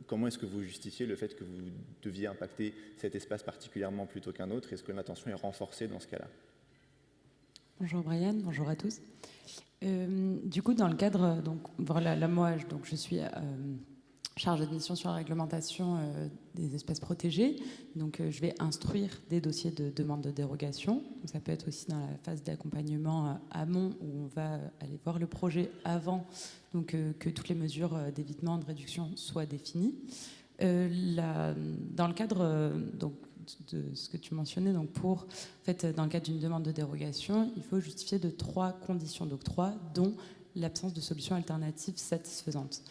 comment est-ce que vous justifiez le fait que vous deviez impacter cet espace particulièrement plutôt qu'un autre? Est-ce que l'attention est renforcée dans ce cas-là? Bonjour Brian, bonjour à tous. Du coup, dans le cadre, donc voilà, là moi, je suis chargée de mission sur la réglementation des espèces protégées. Donc, je vais instruire des dossiers de demande de dérogation. Donc, ça peut être aussi dans la phase d'accompagnement amont où on va aller voir le projet avant, donc que toutes les mesures d'évitement, de réduction soient définies. Dans le cadre donc, de ce que tu mentionnais, donc en fait, dans le cadre d'une demande de dérogation, il faut justifier de 3 conditions d'octroi, dont l'absence de solution alternative satisfaisante.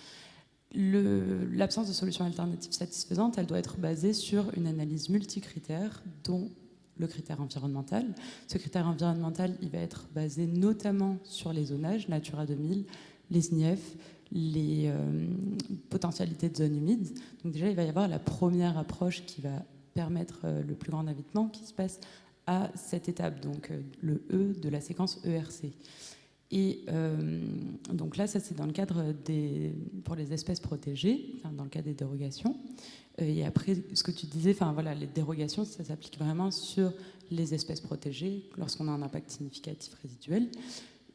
L'absence de solution alternative satisfaisante, elle doit être basée sur une analyse multicritère, dont le critère environnemental. Ce critère environnemental, il va être basé notamment sur les zonages, Natura 2000, les SNIEF, les potentialités de zones humides. Donc déjà, il va y avoir la première approche qui va permettre le plus grand évitement qui se passe à cette étape, donc le E de la séquence ERC. Et donc là, ça c'est dans le cadre pour les espèces protégées, enfin, dans le cadre des dérogations. Et après, ce que tu disais, enfin voilà, les dérogations, ça s'applique vraiment sur les espèces protégées lorsqu'on a un impact significatif résiduel.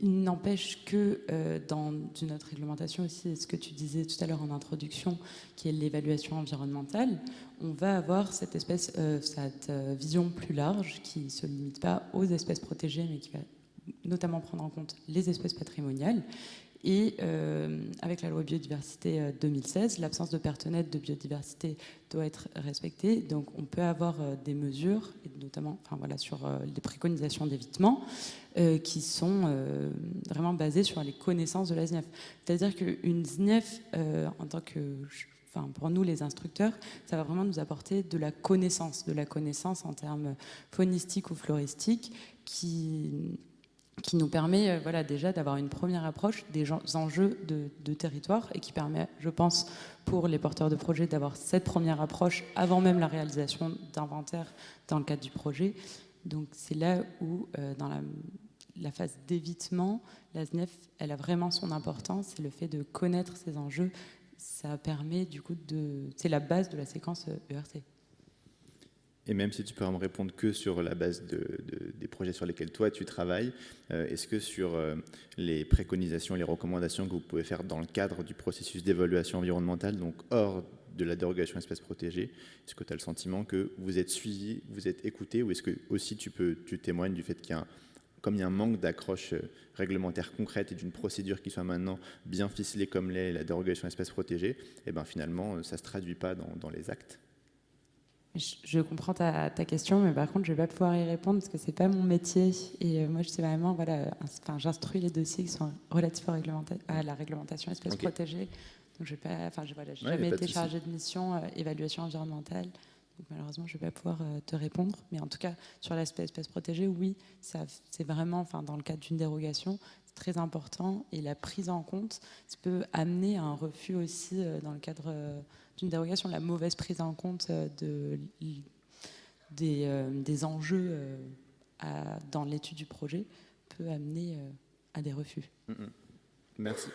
Il n'empêche que dans une autre réglementation aussi, ce que tu disais tout à l'heure en introduction, qui est l'évaluation environnementale, on va avoir cette vision plus large qui ne se limite pas aux espèces protégées, mais qui va notamment prendre en compte les espèces patrimoniales. Et avec la loi biodiversité 2016, l'absence de perte nette de biodiversité doit être respectée. Donc on peut avoir des mesures, et notamment sur les préconisations d'évitement, qui sont vraiment basées sur les connaissances de la SNIEF. C'est-à-dire qu'une SNIEF, pour nous les instructeurs, ça va vraiment nous apporter de la connaissance en termes faunistiques ou floristiques qui nous permet déjà d'avoir une première approche des enjeux de territoire et qui permet, je pense, pour les porteurs de projets d'avoir cette première approche avant même la réalisation d'inventaire dans le cadre du projet. Donc c'est là où, dans la phase d'évitement, la SNIEF, elle a vraiment son importance, c'est le fait de connaître ces enjeux. Ça permet du coup c'est la base de la séquence ERC. Et même si tu peux me répondre que sur la base des projets sur lesquels toi tu travailles, est-ce que sur les préconisations, les recommandations que vous pouvez faire dans le cadre du processus d'évaluation environnementale, donc hors de la dérogation espèces protégées, est-ce que tu as le sentiment que vous êtes suivi, vous êtes écouté, ou est-ce que aussi tu témoignes du fait qu'il y a comme il y a un manque d'accroche réglementaire concrète et d'une procédure qui soit maintenant bien ficelée comme l'est la dérogation espèces protégées, et ben finalement ça ne se traduit pas dans les actes? Je comprends ta question, mais par contre, je ne vais pas pouvoir y répondre parce que ce n'est pas mon métier. Et moi, je sais vraiment, j'instruis les dossiers qui sont relatifs à la réglementation espèces protégées. Donc, je n'ai jamais été chargée de mission évaluation environnementale. Donc, malheureusement, je ne vais pas pouvoir te répondre. Mais en tout cas, sur l'aspect espèces protégées, oui, c'est vraiment, dans le cadre d'une dérogation, c'est très important. Et la prise en compte, ça peut amener à un refus aussi dans le cadre d'une dérogation. La mauvaise prise en compte des enjeux dans l'étude du projet peut amener à des refus. Merci.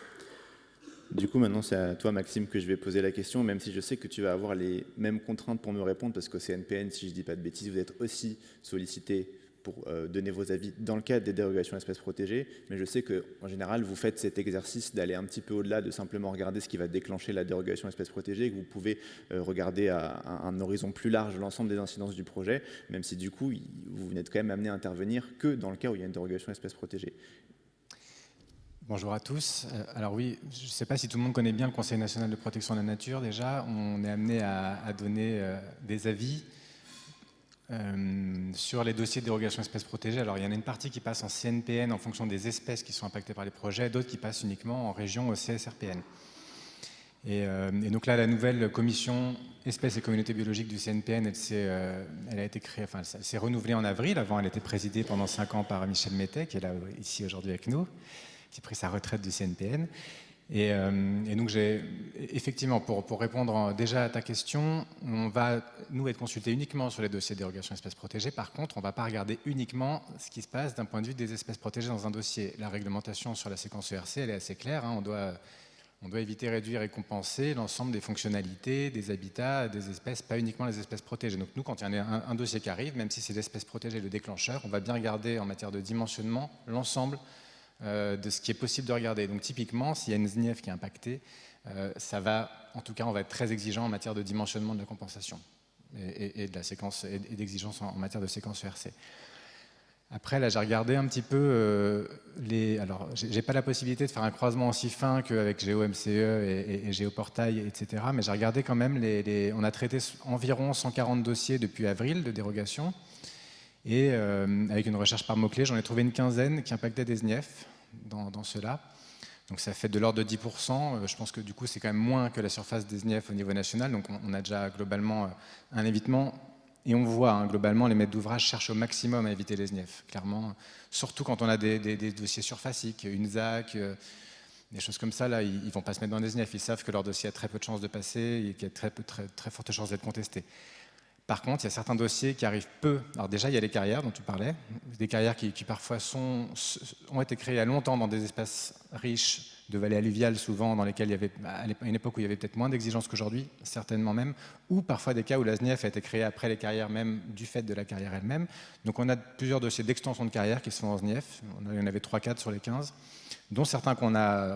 Du coup, maintenant, c'est à toi, Maxime, que je vais poser la question, même si je sais que tu vas avoir les mêmes contraintes pour me répondre, parce qu'au CNPN, si je ne dis pas de bêtises, vous êtes aussi sollicité pour donner vos avis dans le cadre des dérogations espèces protégées, mais je sais qu'en général, vous faites cet exercice d'aller un petit peu au-delà de simplement regarder ce qui va déclencher la dérogation espèces protégées, et que vous pouvez regarder à un horizon plus large l'ensemble des incidences du projet, même si du coup, vous n'êtes quand même amené à intervenir que dans le cas où il y a une dérogation espèces protégées. Bonjour à tous. Alors oui, je ne sais pas si tout le monde connaît bien le Conseil national de protection de la nature. Déjà, on est amené à donner des avis sur les dossiers de dérogation espèces protégées. Alors il y en a une partie qui passe en CNPN en fonction des espèces qui sont impactées par les projets, d'autres qui passent uniquement en région au CSRPN. Et donc là, la nouvelle commission espèces et communautés biologiques du CNPN, elle a été créée, elle s'est renouvelée en avril. Avant, elle était présidée pendant 5 ans par Michel Mettet, qui est là ici aujourd'hui avec nous, qui a pris sa retraite du CNPN. Et donc, effectivement, pour répondre déjà à ta question, on va, nous, être consultés uniquement sur les dossiers de dérogation espèces protégées. Par contre, on ne va pas regarder uniquement ce qui se passe d'un point de vue des espèces protégées dans un dossier. La réglementation sur la séquence ERC, elle est assez claire. On doit éviter, réduire et compenser l'ensemble des fonctionnalités, des habitats, des espèces, pas uniquement les espèces protégées. Donc nous, quand il y a un dossier qui arrive, même si c'est l'espèce protégée le déclencheur, on va bien regarder en matière de dimensionnement l'ensemble de ce qui est possible de regarder. Donc typiquement, s'il y a une SNIEF qui est impactée, ça va, en tout cas, on va être très exigeant en matière de dimensionnement de la compensation et de la séquence et d'exigence en matière de séquence ERC. Après, là, j'ai regardé un petit peu alors, j'ai pas la possibilité de faire un croisement aussi fin qu'avec GeoMCE et GeoPortail, etc. Mais j'ai regardé quand même on a traité environ 140 dossiers depuis avril de dérogation. Et avec une recherche par mots-clés, j'en ai trouvé une quinzaine qui impactaient des SNIEF dans ceux-là. Donc ça fait de l'ordre de 10%. Je pense que du coup, c'est quand même moins que la surface des SNIEF au niveau national. Donc on a déjà globalement un évitement. Et on voit, globalement, les maîtres d'ouvrage cherchent au maximum à éviter les SNIEF, clairement. Surtout quand on a des dossiers surfaciques, une ZAC, des choses comme ça, là, ils ne vont pas se mettre dans des SNIEF. Ils savent que leur dossier a très peu de chances de passer et qu'il y a très forte chance d'être contesté. Par contre, il y a certains dossiers qui arrivent peu. Alors déjà, il y a les carrières dont tu parlais, des carrières qui parfois ont été créées il y a longtemps dans des espaces riches de vallées alluviales, souvent dans lesquelles il y avait, à une époque où il y avait peut-être moins d'exigences qu'aujourd'hui, certainement même, ou parfois des cas où la SNIEF a été créée après les carrières même, du fait de la carrière elle-même. Donc on a plusieurs dossiers d'extension de carrière qui sont en SNIEF, il y en avait 3-4 sur les 15, dont certains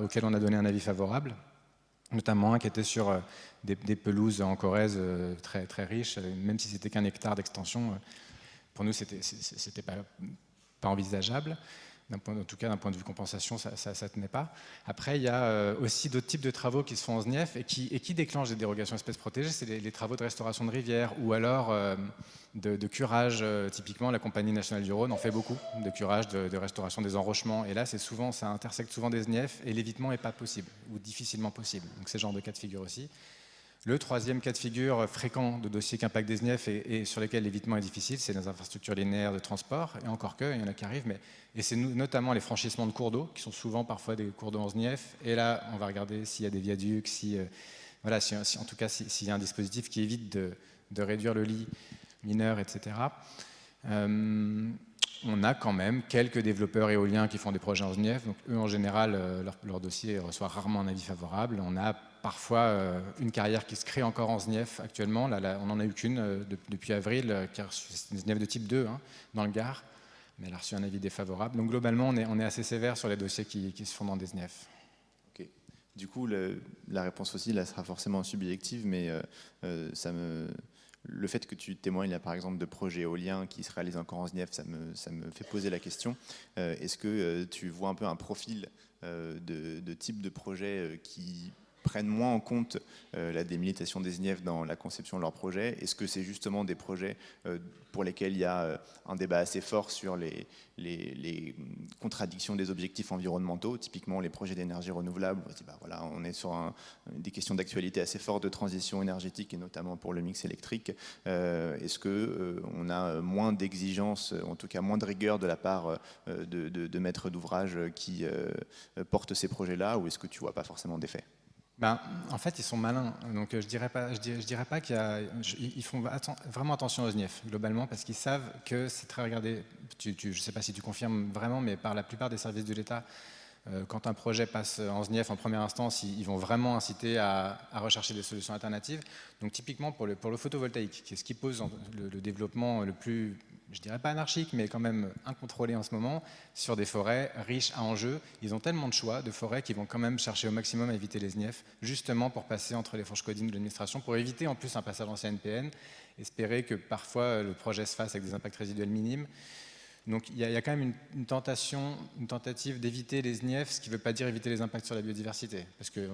auxquels on a donné un avis favorable, notamment un qui était sur des pelouses en Corrèze très, très riches, même si c'était qu'un hectare d'extension, pour nous c'était pas envisageable. En tout cas, d'un point de vue compensation, ça ne tenait pas. Après, il y a aussi d'autres types de travaux qui se font en SNIEF et qui déclenchent des dérogations espèces protégées. C'est les travaux de restauration de rivières ou alors de curage. Typiquement, la Compagnie nationale du Rhône en fait beaucoup, de curage, de restauration des enrochements. Et là, ça intersecte souvent des SNIEF et l'évitement n'est pas possible ou difficilement possible. Donc, c'est ce genre de cas de figure aussi. Le troisième cas de figure fréquent de dossiers qui impactent des SNIEF et sur lesquels l'évitement est difficile, c'est les infrastructures linéaires de transport. Et encore que, il y en a qui arrivent, et c'est notamment les franchissements de cours d'eau, qui sont souvent parfois des cours d'eau en SNIEF. Et là, on va regarder s'il y a des viaducs, en tout cas s'il y a un dispositif qui évite de réduire le lit mineur, etc. On a quand même quelques développeurs éoliens qui font des projets en SNIEF. Donc eux, en général, leur dossier reçoit rarement un avis favorable. On a parfois une carrière qui se crée encore en SNIEF actuellement. Là, on n'en a eu qu'une depuis avril, car c'est une SNIEF de type 2 dans le Gard, mais elle a reçu un avis défavorable. Donc globalement, on est assez sévère sur les dossiers qui se font dans des SNIEF. Okay. Du coup, la réponse aussi là, sera forcément subjective, mais le fait que tu témoignes là, par exemple, de projets éoliens qui se réalisent encore en SNIEF, ça me fait poser la question. Est-ce que tu vois un peu un profil de type de projet qui prennent moins en compte la délimitation des SNIEF dans la conception de leurs projets? Est-ce que c'est justement des projets pour lesquels il y a un débat assez fort sur les contradictions des objectifs environnementaux, typiquement les projets d'énergie renouvelable? On est sur des questions d'actualité assez fortes de transition énergétique et notamment pour le mix électrique. Est-ce qu'on a moins d'exigences, en tout cas moins de rigueur de la part de maîtres d'ouvrage qui portent ces projets-là, ou est-ce que tu ne vois pas forcément d'effet? En fait, ils sont malins. Donc, je dirais pas ils font vraiment attention aux SNIEF, globalement, parce qu'ils savent que c'est très regardé. Je ne sais pas si tu confirmes vraiment, mais par la plupart des services de l'État, quand un projet passe en SNIEF en première instance, ils vont vraiment inciter à rechercher des solutions alternatives. Donc, typiquement, pour le photovoltaïque, qui est ce qui pose le développement le plus, je dirais pas anarchique, mais quand même incontrôlé en ce moment, sur des forêts riches à enjeux. Ils ont tellement de choix de forêts qu'ils vont quand même chercher au maximum à éviter les SNIEF, justement pour passer entre les fourches codines de l'administration, pour éviter en plus un passage en CNPN, espérer que parfois le projet se fasse avec des impacts résiduels minimes. Donc il y a quand même une tentative d'éviter les SNIEF, ce qui ne veut pas dire éviter les impacts sur la biodiversité, parce que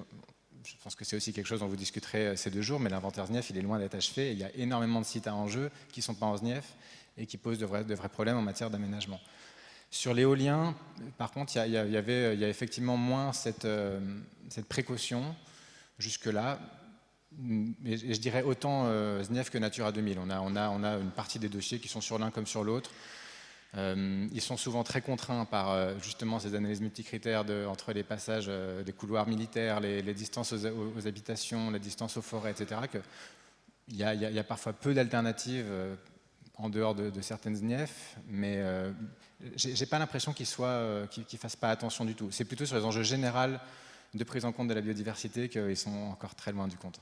je pense que c'est aussi quelque chose dont vous discuterez ces 2 jours, mais l'inventaire SNIEF, il est loin d'être achevé, et il y a énormément de sites à enjeu qui ne sont pas en SNIEF, et qui posent de vrais problèmes en matière d'aménagement. Sur l'éolien, par contre, il y a effectivement moins cette précaution jusque-là, et je dirais autant SNIEF que Natura 2000. On a une partie des dossiers qui sont sur l'un comme sur l'autre. Ils sont souvent très contraints par justement ces analyses multicritères entre les passages des couloirs militaires, les distances aux habitations, la distance aux forêts, etc. Il y a parfois peu d'alternatives en dehors de certaines SNIEF, mais j'ai pas l'impression qu'ils fassent pas attention du tout. C'est plutôt sur les enjeux généraux de prise en compte de la biodiversité qu'ils sont encore très loin du compte.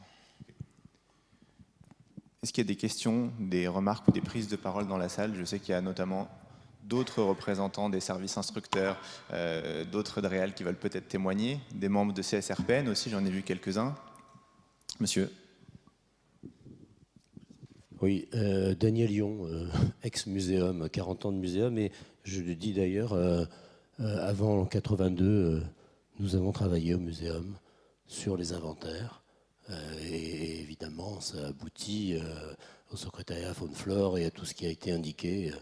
Est-ce qu'il y a des questions, des remarques ou des prises de parole dans la salle? Je sais qu'il y a notamment d'autres représentants des services instructeurs, d'autres DREAL qui veulent peut-être témoigner, des membres de CSRPN aussi, j'en ai vu quelques-uns. Monsieur. Oui, Daniel Lyon, ex-muséum, 40 ans de muséum, et je le dis d'ailleurs, avant 82, nous avons travaillé au muséum sur les inventaires, et évidemment ça aboutit au secrétariat Faune-Flore et à tout ce qui a été indiqué,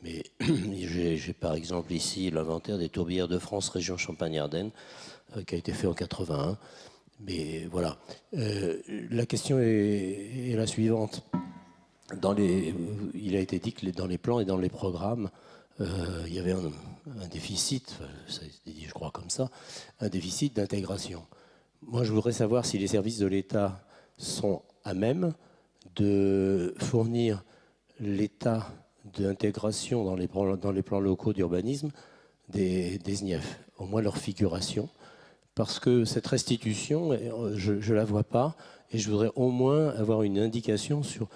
mais j'ai par exemple ici l'inventaire des tourbières de France, région Champagne-Ardenne, qui a été fait en 81, mais voilà. La question est la suivante. Il a été dit que dans les plans et dans les programmes, il y avait un déficit, ça a été dit je crois comme ça, un déficit d'intégration. Moi je voudrais savoir si les services de l'État sont à même de fournir l'état d'intégration dans les plans locaux d'urbanisme des SNIEF, au moins leur figuration, parce que cette restitution, je ne la vois pas, et je voudrais au moins avoir une indication sur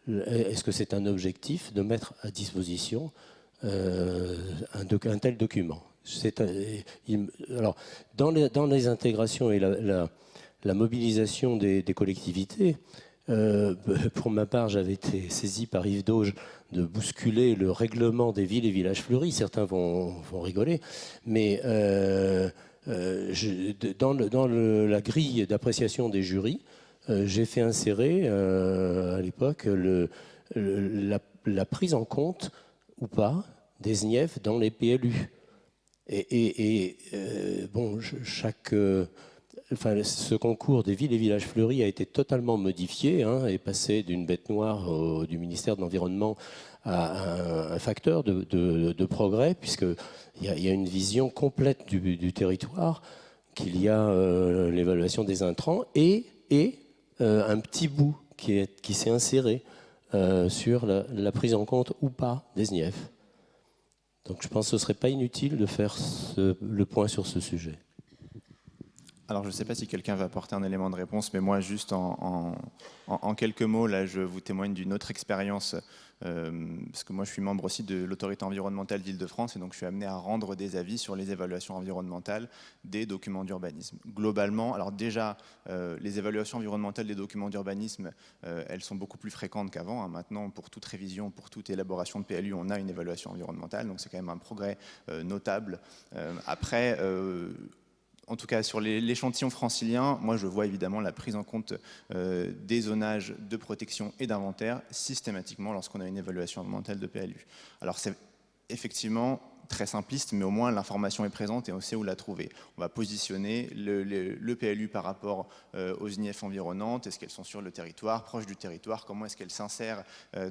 est-ce que c'est un objectif de mettre à disposition un tel document. Alors, dans les intégrations et la mobilisation des collectivités, Pour ma part, j'avais été saisi par Yves Dauge de bousculer le règlement des villes et villages fleuris. Certains vont rigoler, mais dans la grille d'appréciation des jurys, j'ai fait insérer à l'époque la prise en compte ou pas des SNIEF dans les PLU. Bon, ce concours des villes et villages fleuris a été totalement modifié, est passé d'une bête noire du ministère de l'Environnement à un facteur de progrès, puisqu'il y a une vision complète du territoire, qu'il y a l'évaluation des intrants et un petit bout qui s'est inséré sur la prise en compte ou pas des SNIEF. Donc je pense que ce ne serait pas inutile de faire le point sur ce sujet. Alors, je ne sais pas si quelqu'un va apporter un élément de réponse, mais moi, juste en quelques mots, là, je vous témoigne d'une autre expérience, parce que moi, je suis membre aussi de l'autorité environnementale d'Île-de-France, et donc je suis amené à rendre des avis sur les évaluations environnementales des documents d'urbanisme. Globalement, alors déjà, les évaluations environnementales des documents d'urbanisme, elles sont beaucoup plus fréquentes qu'avant. Maintenant, pour toute révision, pour toute élaboration de PLU, on a une évaluation environnementale, donc c'est quand même un progrès notable. Après, en tout cas, sur l'échantillon francilien, moi je vois évidemment la prise en compte des zonages de protection et d'inventaire systématiquement lorsqu'on a une évaluation environnementale de PLU. Alors c'est effectivement très simpliste, mais au moins l'information est présente et on sait où la trouver. On va positionner le PLU par rapport aux SNIEF environnantes. Est-ce qu'elles sont sur le territoire, proches du territoire? Comment est-ce qu'elles s'insèrent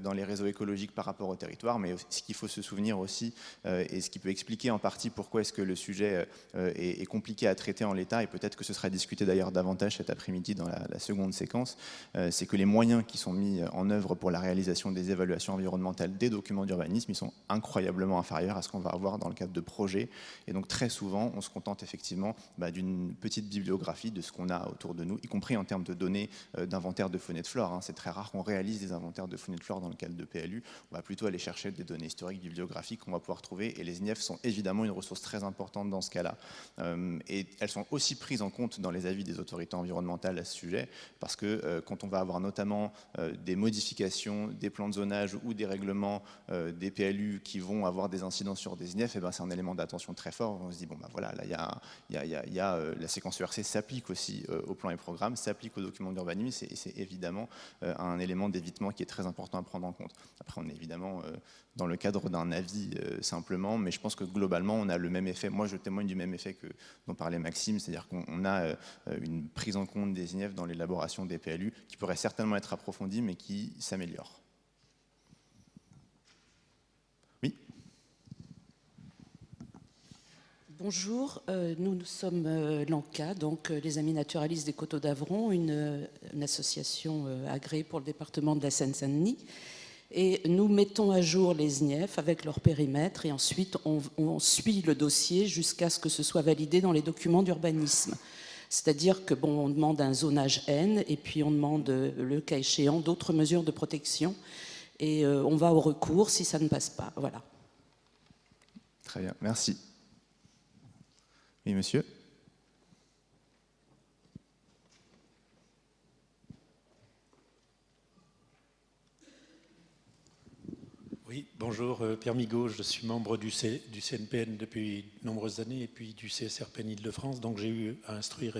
dans les réseaux écologiques par rapport au territoire? Mais ce qu'il faut se souvenir aussi, et ce qui peut expliquer en partie pourquoi est-ce que le sujet est compliqué à traiter en l'état, et peut-être que ce sera discuté d'ailleurs davantage cet après-midi dans la seconde séquence, c'est que les moyens qui sont mis en œuvre pour la réalisation des évaluations environnementales des documents d'urbanisme, ils sont incroyablement inférieurs à ce qu'on va avoir dans le cadre de projets. Et donc très souvent, on se contente effectivement d'une petite bibliographie de ce qu'on a autour de nous, y compris en termes de données d'inventaire de faune et de flore. C'est très rare qu'on réalise des inventaires de faune et de flore dans le cadre de PLU. On va plutôt aller chercher des données historiques, bibliographiques qu'on va pouvoir trouver. Et les SNIEF sont évidemment une ressource très importante dans ce cas-là. Et elles sont aussi prises en compte dans les avis des autorités environnementales à ce sujet, parce que quand on va avoir notamment des modifications des plans de zonage ou des règlements des PLU qui vont avoir des incidences sur des SNIEF, c'est un élément d'attention très fort. On se dit, bon, voilà, là, la séquence ERC s'applique aussi au plan et programme, s'applique aux documents d'urbanisme, et c'est évidemment un élément d'évitement qui est très important à prendre en compte. Après, on est évidemment dans le cadre d'un avis simplement, mais je pense que globalement, on a le même effet. Moi, je témoigne du même effet dont parlait Maxime, c'est-à-dire qu'on a une prise en compte des SNIEF dans l'élaboration des PLU qui pourrait certainement être approfondie, mais qui s'améliore. Oui. Bonjour, nous sommes l'ANCA, donc les Amis naturalistes des Coteaux d'Avron, une association agréée pour le département de la Seine-Saint-Denis. Et nous mettons à jour les SNIEF avec leur périmètre et ensuite on suit le dossier jusqu'à ce que ce soit validé dans les documents d'urbanisme. C'est-à-dire que on demande un zonage N et puis on demande, le cas échéant, d'autres mesures de protection et on va au recours si ça ne passe pas. Voilà. Très bien, merci. Oui, monsieur. Oui, bonjour, Pierre Migaud, je suis membre du CNPN depuis de nombreuses années et puis du CSRPN Île-de-France, donc j'ai eu à instruire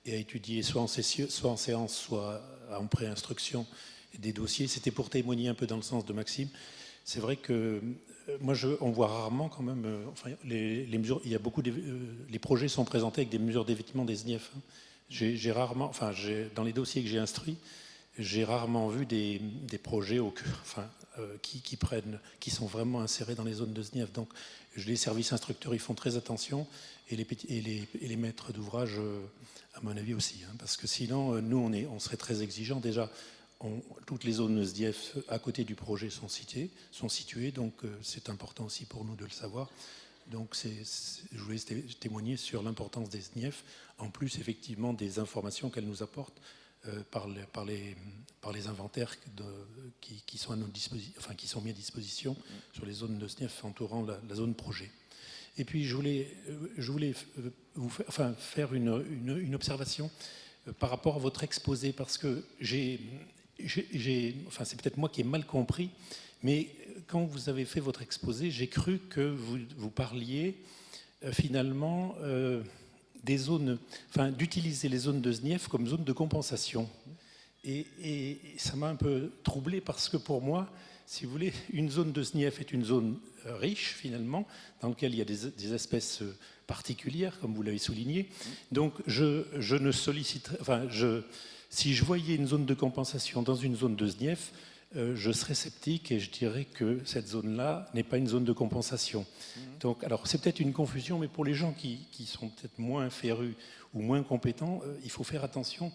et à étudier soit en séance, soit en pré-instruction des dossiers. C'était pour témoigner un peu dans le sens de Maxime. C'est vrai que moi, on voit rarement quand même, les mesures, il y a beaucoup les projets sont présentés avec des mesures d'évitement des SNIEF. J'ai rarement, dans les dossiers que j'ai instruits, j'ai rarement vu des projets qui sont vraiment insérés dans les zones de SNIEF. Donc les services instructeurs, ils font très attention et les maîtres d'ouvrage, à mon avis aussi, parce que sinon, nous, on serait très exigeants. Déjà, toutes les zones SDF à côté du projet sont situées, donc c'est important aussi pour nous de le savoir. Donc je voulais témoigner sur l'importance des SNIEF, en plus effectivement des informations qu'elles nous apportent par les inventaires qui sont qui sont mis à disposition sur les zones de SNIEF entourant la zone projet. Et puis je voulais vous faire une observation par rapport à votre exposé, parce que enfin, c'est peut-être moi qui ai mal compris, mais quand vous avez fait votre exposé, j'ai cru que vous parliez finalement des zones, enfin, d'utiliser les zones de SNIEF comme zones de compensation. Et ça m'a un peu troublé parce que pour moi, si vous voulez, une zone de SNIEF est une zone riche finalement, dans laquelle il y a des espèces particulières, comme vous l'avez souligné. Donc je ne solliciterais, enfin, si je voyais une zone de compensation dans une zone de SNIEF, je serais sceptique et je dirais que cette zone-là n'est pas une zone de compensation. Donc, alors c'est peut-être une confusion, mais pour les gens qui sont peut-être moins férus ou moins compétents, il faut faire attention.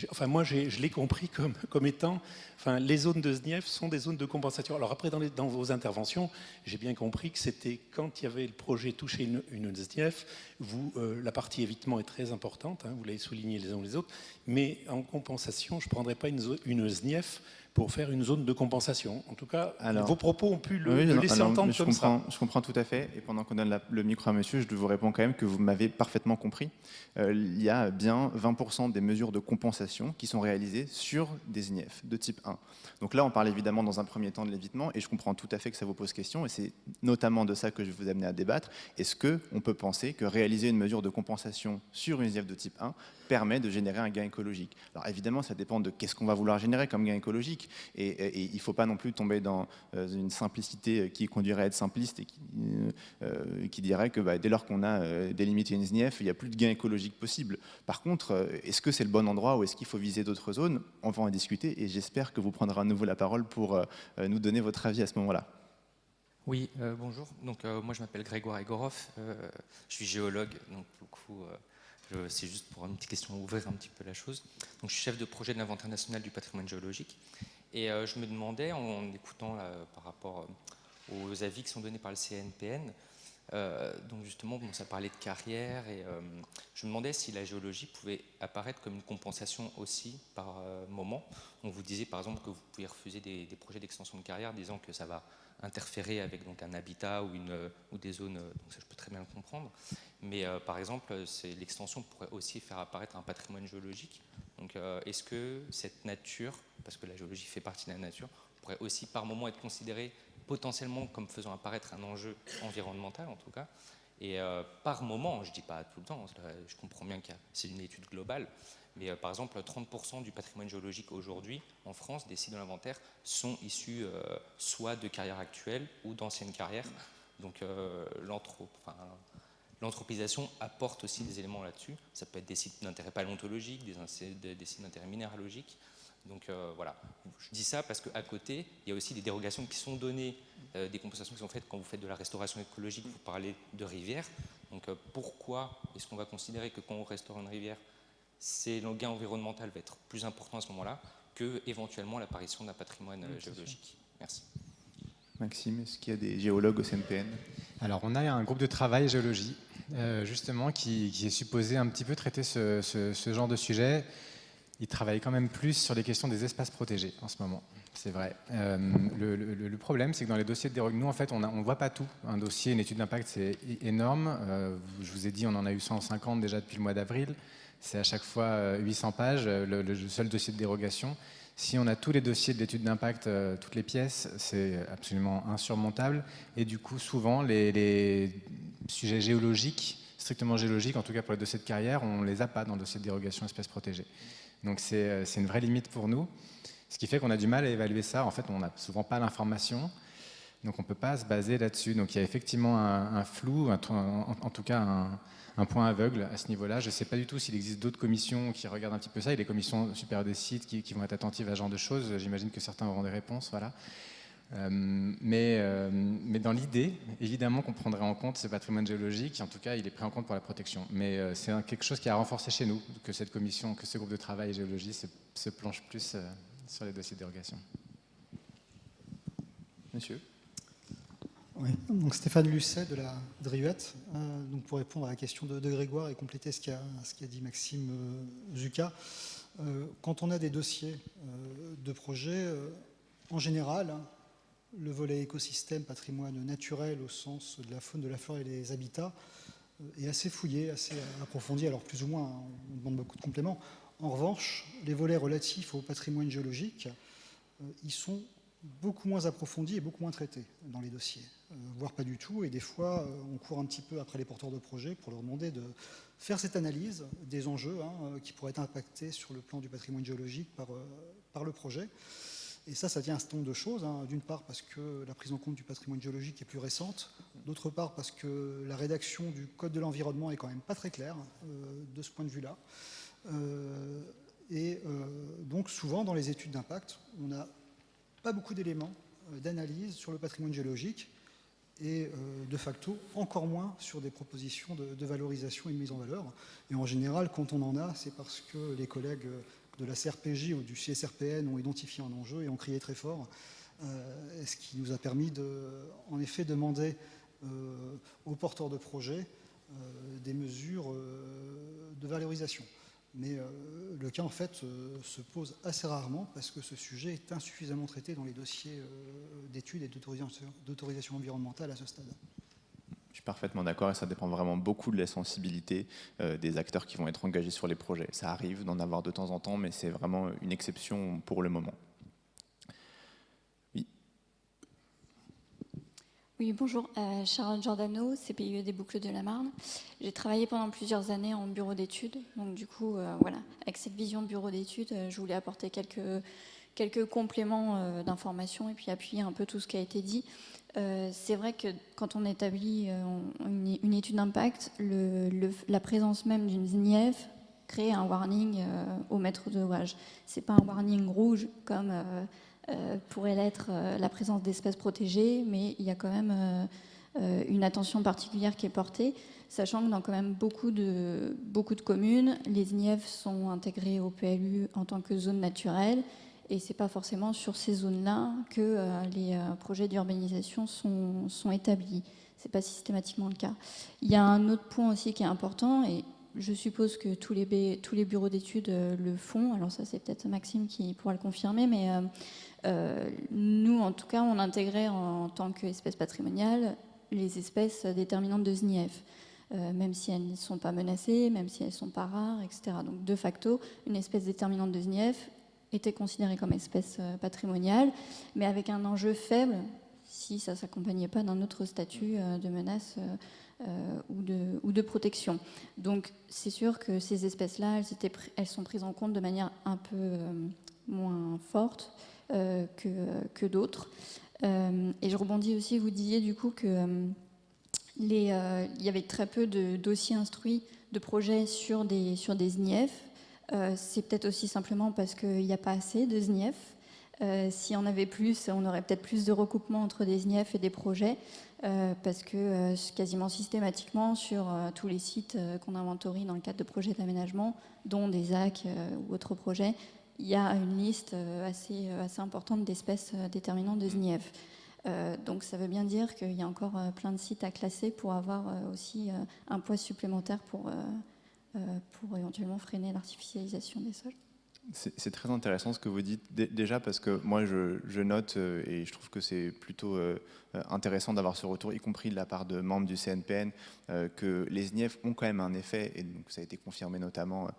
Enfin, moi, je l'ai compris comme étant, enfin, les zones de SNIEF sont des zones de compensation. Alors après, dans vos interventions, j'ai bien compris que c'était quand il y avait le projet toucher une SNIEF, la partie évitement est très importante, hein, vous l'avez souligné les uns ou les autres, mais en compensation, je ne prendrais pas une SNIEF pour faire une zone de compensation. En tout cas, vos propos ont pu le laisser entendre comme ça. Je comprends tout à fait. Et pendant qu'on donne le micro à monsieur, je vous réponds quand même que vous m'avez parfaitement compris. Il y a bien 20% des mesures de compensation qui sont réalisées sur des SNIEF de type 1. Donc là, on parle évidemment dans un premier temps de l'évitement, et je comprends tout à fait que ça vous pose question, et c'est notamment de ça que je vais vous amener à débattre. Est-ce qu'on peut penser que réaliser une mesure de compensation sur une SNIEF de type 1 permet de générer un gain écologique? Alors évidemment, ça dépend de qu'est-ce qu'on va vouloir générer comme gain écologique, et il ne faut pas non plus tomber dans une simplicité qui conduirait à être simpliste et qui dirait que dès lors qu'on a délimité une SNIEF, il n'y a plus de gain écologique possible. Par contre, est-ce que c'est le bon endroit ou est-ce qu'il faut viser d'autres zones? On va en discuter, et j'espère que vous prendrez à nouveau la parole pour nous donner votre avis à ce moment-là. Oui, bonjour. Donc, moi, je m'appelle Grégoire Egorov. Je suis géologue, donc beaucoup... c'est juste pour une petite question, ouvrir un petit peu la chose. Donc, je suis chef de projet de l'Inventaire national du patrimoine géologique. Et je me demandais, en écoutant là, par rapport aux avis qui sont donnés par le CNPN, donc justement, ça parlait de carrière, et je me demandais si la géologie pouvait apparaître comme une compensation aussi par moment. On vous disait par exemple que vous pouvez refuser des projets d'extension de carrière, disant que ça va interférer avec donc, un habitat ou des zones, donc ça je peux très bien le comprendre. Mais par exemple, l'extension pourrait aussi faire apparaître un patrimoine géologique. Donc est-ce que cette nature, parce que la géologie fait partie de la nature, pourrait aussi par moment être considérée potentiellement comme faisant apparaître un enjeu environnemental en tout cas, et par moment, je ne dis pas tout le temps, je comprends bien que c'est une étude globale, mais par exemple 30% du patrimoine géologique aujourd'hui en France, des sites de l'inventaire, sont issus soit de carrières actuelles ou d'anciennes carrières. Donc l'anthropisation apporte aussi des éléments là-dessus. Ça peut être des sites d'intérêt paléontologique, des sites d'intérêt minéralogique. Donc voilà, je dis ça parce qu'à côté, il y a aussi des dérogations qui sont données, des compensations qui sont faites quand vous faites de la restauration écologique, vous parlez de rivières. Donc pourquoi est-ce qu'on va considérer que quand on restaure une rivière, le gain environnemental va être plus important à ce moment-là que éventuellement l'apparition d'un patrimoine géologique? Merci. Maxime, est-ce qu'il y a des géologues au CNPN? Alors on a un groupe de travail géologie, justement, qui est supposé un petit peu traiter ce genre de sujet. Il travaille quand même plus sur les questions des espaces protégés en ce moment, c'est vrai. Le problème, c'est que dans les dossiers de dérogation, nous, en fait, on ne voit pas tout. Un dossier, une étude d'impact, c'est énorme. Je vous ai dit, on en a eu 150 déjà depuis le mois d'avril. C'est à chaque fois 800 pages, le seul dossier de dérogation. Si on a tous les dossiers de l'étude d'impact, toutes les pièces, c'est absolument insurmontable. Et du coup, souvent, les sujets géologiques, strictement géologiques, en tout cas pour les dossiers de carrière, on ne les a pas dans le dossier de dérogation espèces protégées. Donc c'est une vraie limite pour nous, ce qui fait qu'on a du mal à évaluer ça. En fait, on n'a souvent pas l'information, donc on ne peut pas se baser là-dessus. Donc il y a effectivement un flou, en tout cas un point aveugle à ce niveau-là. Je ne sais pas du tout s'il existe d'autres commissions qui regardent un petit peu ça. Il y a les commissions supérieures des sites qui vont être attentives à ce genre de choses. J'imagine que certains auront des réponses, voilà. Mais dans l'idée, évidemment qu'on prendrait en compte ce patrimoine géologique, en tout cas il est pris en compte pour la protection. Mais c'est quelque chose qui a renforcé chez nous, que cette commission, que ce groupe de travail géologie se planche plus sur les dossiers de dérogation. Monsieur. Oui, donc Stéphane Lucet de la Driuette. Donc pour répondre à la question de Grégoire et compléter ce qu'a dit Maxime Zucca, quand on a des dossiers de projet, en général, le volet écosystème, patrimoine naturel au sens de la faune, de la flore et des habitats est assez fouillé, assez approfondi. Alors plus ou moins, on demande beaucoup de compléments. En revanche, les volets relatifs au patrimoine géologique, ils sont beaucoup moins approfondis et beaucoup moins traités dans les dossiers, voire pas du tout. Et des fois, on court un petit peu après les porteurs de projets pour leur demander de faire cette analyse des enjeux qui pourraient être impactés sur le plan du patrimoine géologique par le projet. Et ça tient à un certain nombre de choses. D'une part parce que la prise en compte du patrimoine géologique est plus récente, d'autre part parce que la rédaction du Code de l'environnement est quand même pas très claire de ce point de vue-là. Donc souvent dans les études d'impact, on n'a pas beaucoup d'éléments d'analyse sur le patrimoine géologique et de facto encore moins sur des propositions de valorisation et de mise en valeur. Et en général, quand on en a, c'est parce que les collègues de la CRPJ ou du CSRPN ont identifié un enjeu et ont crié très fort, ce qui nous a permis en effet demander aux porteurs de projets des mesures de valorisation. Mais le cas en fait se pose assez rarement parce que ce sujet est insuffisamment traité dans les dossiers d'études et d'autorisation environnementale à ce stade. Je suis parfaitement d'accord et ça dépend vraiment beaucoup de la sensibilité des acteurs qui vont être engagés sur les projets. Ça arrive d'en avoir de temps en temps, mais c'est vraiment une exception pour le moment. Oui. Oui, bonjour. Charlotte Giordano, CPIE des Boucles de la Marne. J'ai travaillé pendant plusieurs années en bureau d'études. Donc du coup, voilà, avec cette vision de bureau d'études, je voulais apporter quelques compléments d'informations et puis appuyer un peu tout ce qui a été dit. C'est vrai que quand on établit une étude d'impact, la présence même d'une ZNIEF crée un warning au maître d'ouvrage. Ce n'est pas un warning rouge comme pourrait l'être la présence d'espèces protégées, mais il y a quand même une attention particulière qui est portée, sachant que dans quand même beaucoup de communes, les ZNIEF sont intégrées au PLU en tant que zone naturelle. Et ce n'est pas forcément sur ces zones-là que les projets d'urbanisation sont établis. Ce n'est pas systématiquement le cas. Il y a un autre point aussi qui est important, et je suppose que tous les bureaux d'études le font. Alors ça, c'est peut-être Maxime qui pourra le confirmer, mais nous, en tout cas, on intégrait en tant qu'espèce patrimoniale les espèces déterminantes de ZNIEF. Même si elles ne sont pas menacées, même si elles ne sont pas rares, etc. Donc, de facto, une espèce déterminante de ZNIEF était considérée comme espèce patrimoniale, mais avec un enjeu faible si ça ne s'accompagnait pas d'un autre statut de menace ou de protection. Donc c'est sûr que ces espèces-là, elles sont prises en compte de manière un peu moins forte que d'autres. Et je rebondis aussi, vous disiez du coup que il y avait très peu de dossiers instruits de projets sur des ZNIEF. C'est peut-être aussi simplement parce qu'il n'y a pas assez de ZNIEF. Si on avait plus, on aurait peut-être plus de recoupement entre des ZNIEF et des projets, parce que quasiment systématiquement sur tous les sites qu'on inventorie dans le cadre de projets d'aménagement, dont des ZAC ou autres projets, il y a une liste assez importante d'espèces déterminantes de ZNIEF. Donc ça veut bien dire qu'il y a encore plein de sites à classer pour avoir aussi un poids supplémentaire pour éventuellement freiner l'artificialisation des sols. C'est très intéressant ce que vous dites, déjà parce que moi je note et je trouve que c'est plutôt intéressant d'avoir ce retour, y compris de la part de membres du CNPN, que les ZNIEF ont quand même un effet, et donc ça a été confirmé notamment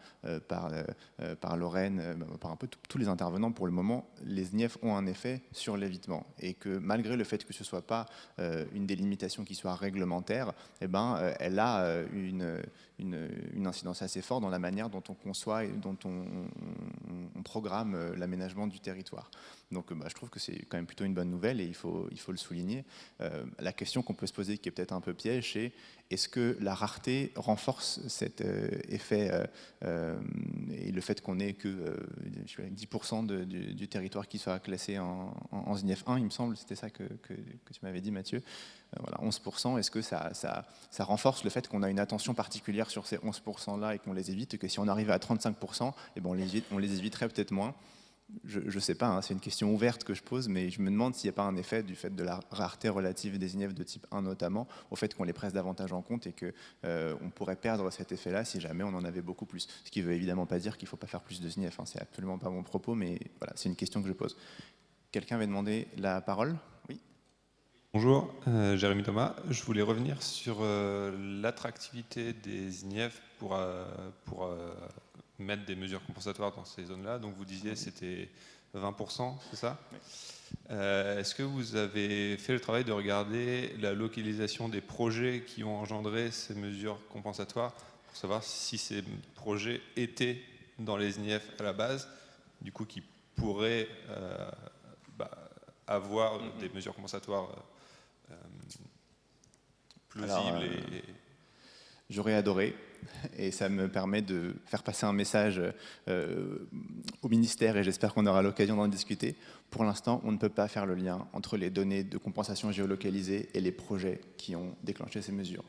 par Lorraine, par un peu tous les intervenants pour le moment, les ZNIEF ont un effet sur l'évitement, et que malgré le fait que ce ne soit pas une délimitation qui soit réglementaire, eh ben, elle a une incidence assez forte dans la manière dont on conçoit et dont on programme l'aménagement du territoire. Donc je trouve que c'est quand même plutôt une bonne nouvelle et il faut le souligner. La question qu'on peut se poser, qui est peut-être un peu piège, c'est est-ce que la rareté renforce cet effet et le fait qu'on ait que 10% du territoire qui soit classé en ZNIEF 1, il me semble, c'était ça que tu m'avais dit, Mathieu. Voilà, 11%, est-ce que ça renforce le fait qu'on a une attention particulière sur ces 11%-là et qu'on les évite, et que si on arrivait à 35%, eh ben on les éviterait peut-être moins? Je ne sais pas, c'est une question ouverte que je pose, mais je me demande s'il n'y a pas un effet du fait de la rareté relative des ZNIEF de type 1 notamment, au fait qu'on les presse davantage en compte et qu'on pourrait perdre cet effet-là si jamais on en avait beaucoup plus. Ce qui ne veut évidemment pas dire qu'il ne faut pas faire plus de ZNIEF, c'est absolument pas mon propos, mais voilà, c'est une question que je pose. Quelqu'un avait demandé la parole? Oui. Bonjour, Jérémy Thomas. Je voulais revenir sur l'attractivité des ZNIEF pour mettre des mesures compensatoires dans ces zones-là. Donc vous disiez c'était 20%, c'est ça? Oui. Est-ce que vous avez fait le travail de regarder la localisation des projets qui ont engendré ces mesures compensatoires pour savoir si ces projets étaient dans les SNIEF à la base, du coup qui pourraient avoir des mesures compensatoires plausibles J'aurais adoré, et ça me permet de faire passer un message au ministère, et j'espère qu'on aura l'occasion d'en discuter. Pour l'instant, on ne peut pas faire le lien entre les données de compensation géolocalisées et les projets qui ont déclenché ces mesures.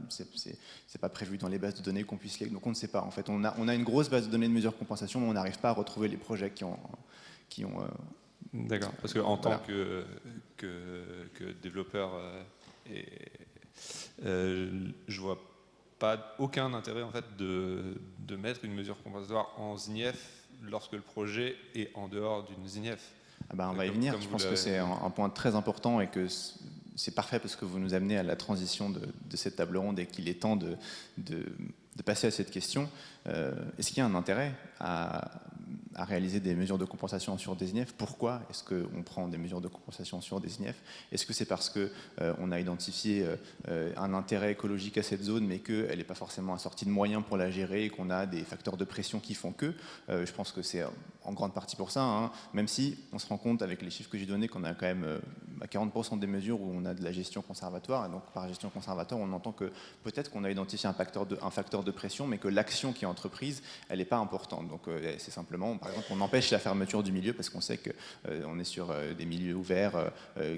C'est pas prévu dans les bases de données qu'on puisse les... Donc on ne sait pas. En fait, on a une grosse base de données de mesures de compensation, mais on n'arrive pas à retrouver les projets qui ont D'accord, parce qu'en tant que développeur, je vois pas aucun intérêt en fait de mettre une mesure compensatoire en SNIEF lorsque le projet est en dehors d'une SNIEF. On va y venir. Je pense que c'est un point très important et que c'est parfait parce que vous nous amenez à la transition de cette table ronde et qu'il est temps de passer à cette question. Est-ce qu'il y a un intérêt à réaliser des mesures de compensation sur des SNIEF? Pourquoi est-ce qu'on prend des mesures de compensation sur des SNIEF? Est-ce que c'est parce qu'on a identifié un intérêt écologique à cette zone, mais qu'elle n'est pas forcément assortie de moyens pour la gérer et qu'on a des facteurs de pression qui font que? Je pense que c'est en grande partie pour ça, hein, même si on se rend compte avec les chiffres que j'ai donnés qu'on a quand même 40% des mesures où on a de la gestion conservatoire. Et donc par gestion conservatoire, on entend que peut-être qu'on a identifié un facteur de pression, mais que l'action qui est entreprise, elle n'est pas importante. Donc c'est simplement, par exemple, on empêche la fermeture du milieu parce qu'on sait qu'on est sur des milieux ouverts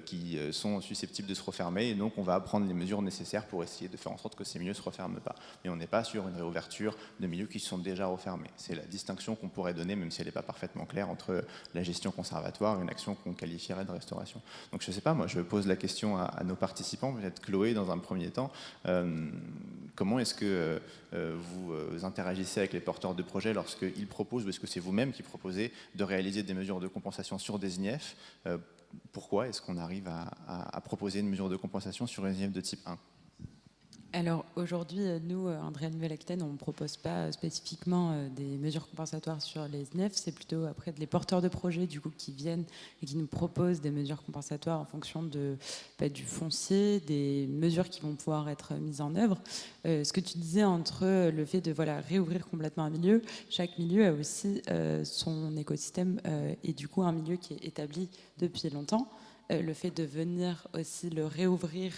qui sont susceptibles de se refermer, et donc on va prendre les mesures nécessaires pour essayer de faire en sorte que ces milieux ne se referment pas. Mais on n'est pas sur une réouverture de milieux qui sont déjà refermés. C'est la distinction qu'on pourrait donner, même si elle n'est pas parfaitement claire, entre la gestion conservatoire et une action qu'on qualifierait de restauration. Donc je ne sais pas, moi je pose la question à nos participants, peut-être Chloé dans un premier temps. Comment est-ce que vous interagissez avec les porteurs de projets lorsqu'ils proposent, ou est-ce que c'est vous-même qui proposez de réaliser des mesures de compensation sur des SNIEF? Pourquoi est-ce qu'on arrive à proposer une mesure de compensation sur une SNIEF de type 1? Alors aujourd'hui, nous, Andréa Nouvelle-Aquitaine, on ne propose pas spécifiquement des mesures compensatoires sur les SNIEF, c'est plutôt après les porteurs de projets du coup, qui viennent et qui nous proposent des mesures compensatoires en fonction du foncier, des mesures qui vont pouvoir être mises en œuvre. Ce que tu disais entre le fait de réouvrir complètement un milieu, chaque milieu a aussi son écosystème et du coup un milieu qui est établi depuis longtemps. Le fait de venir aussi le réouvrir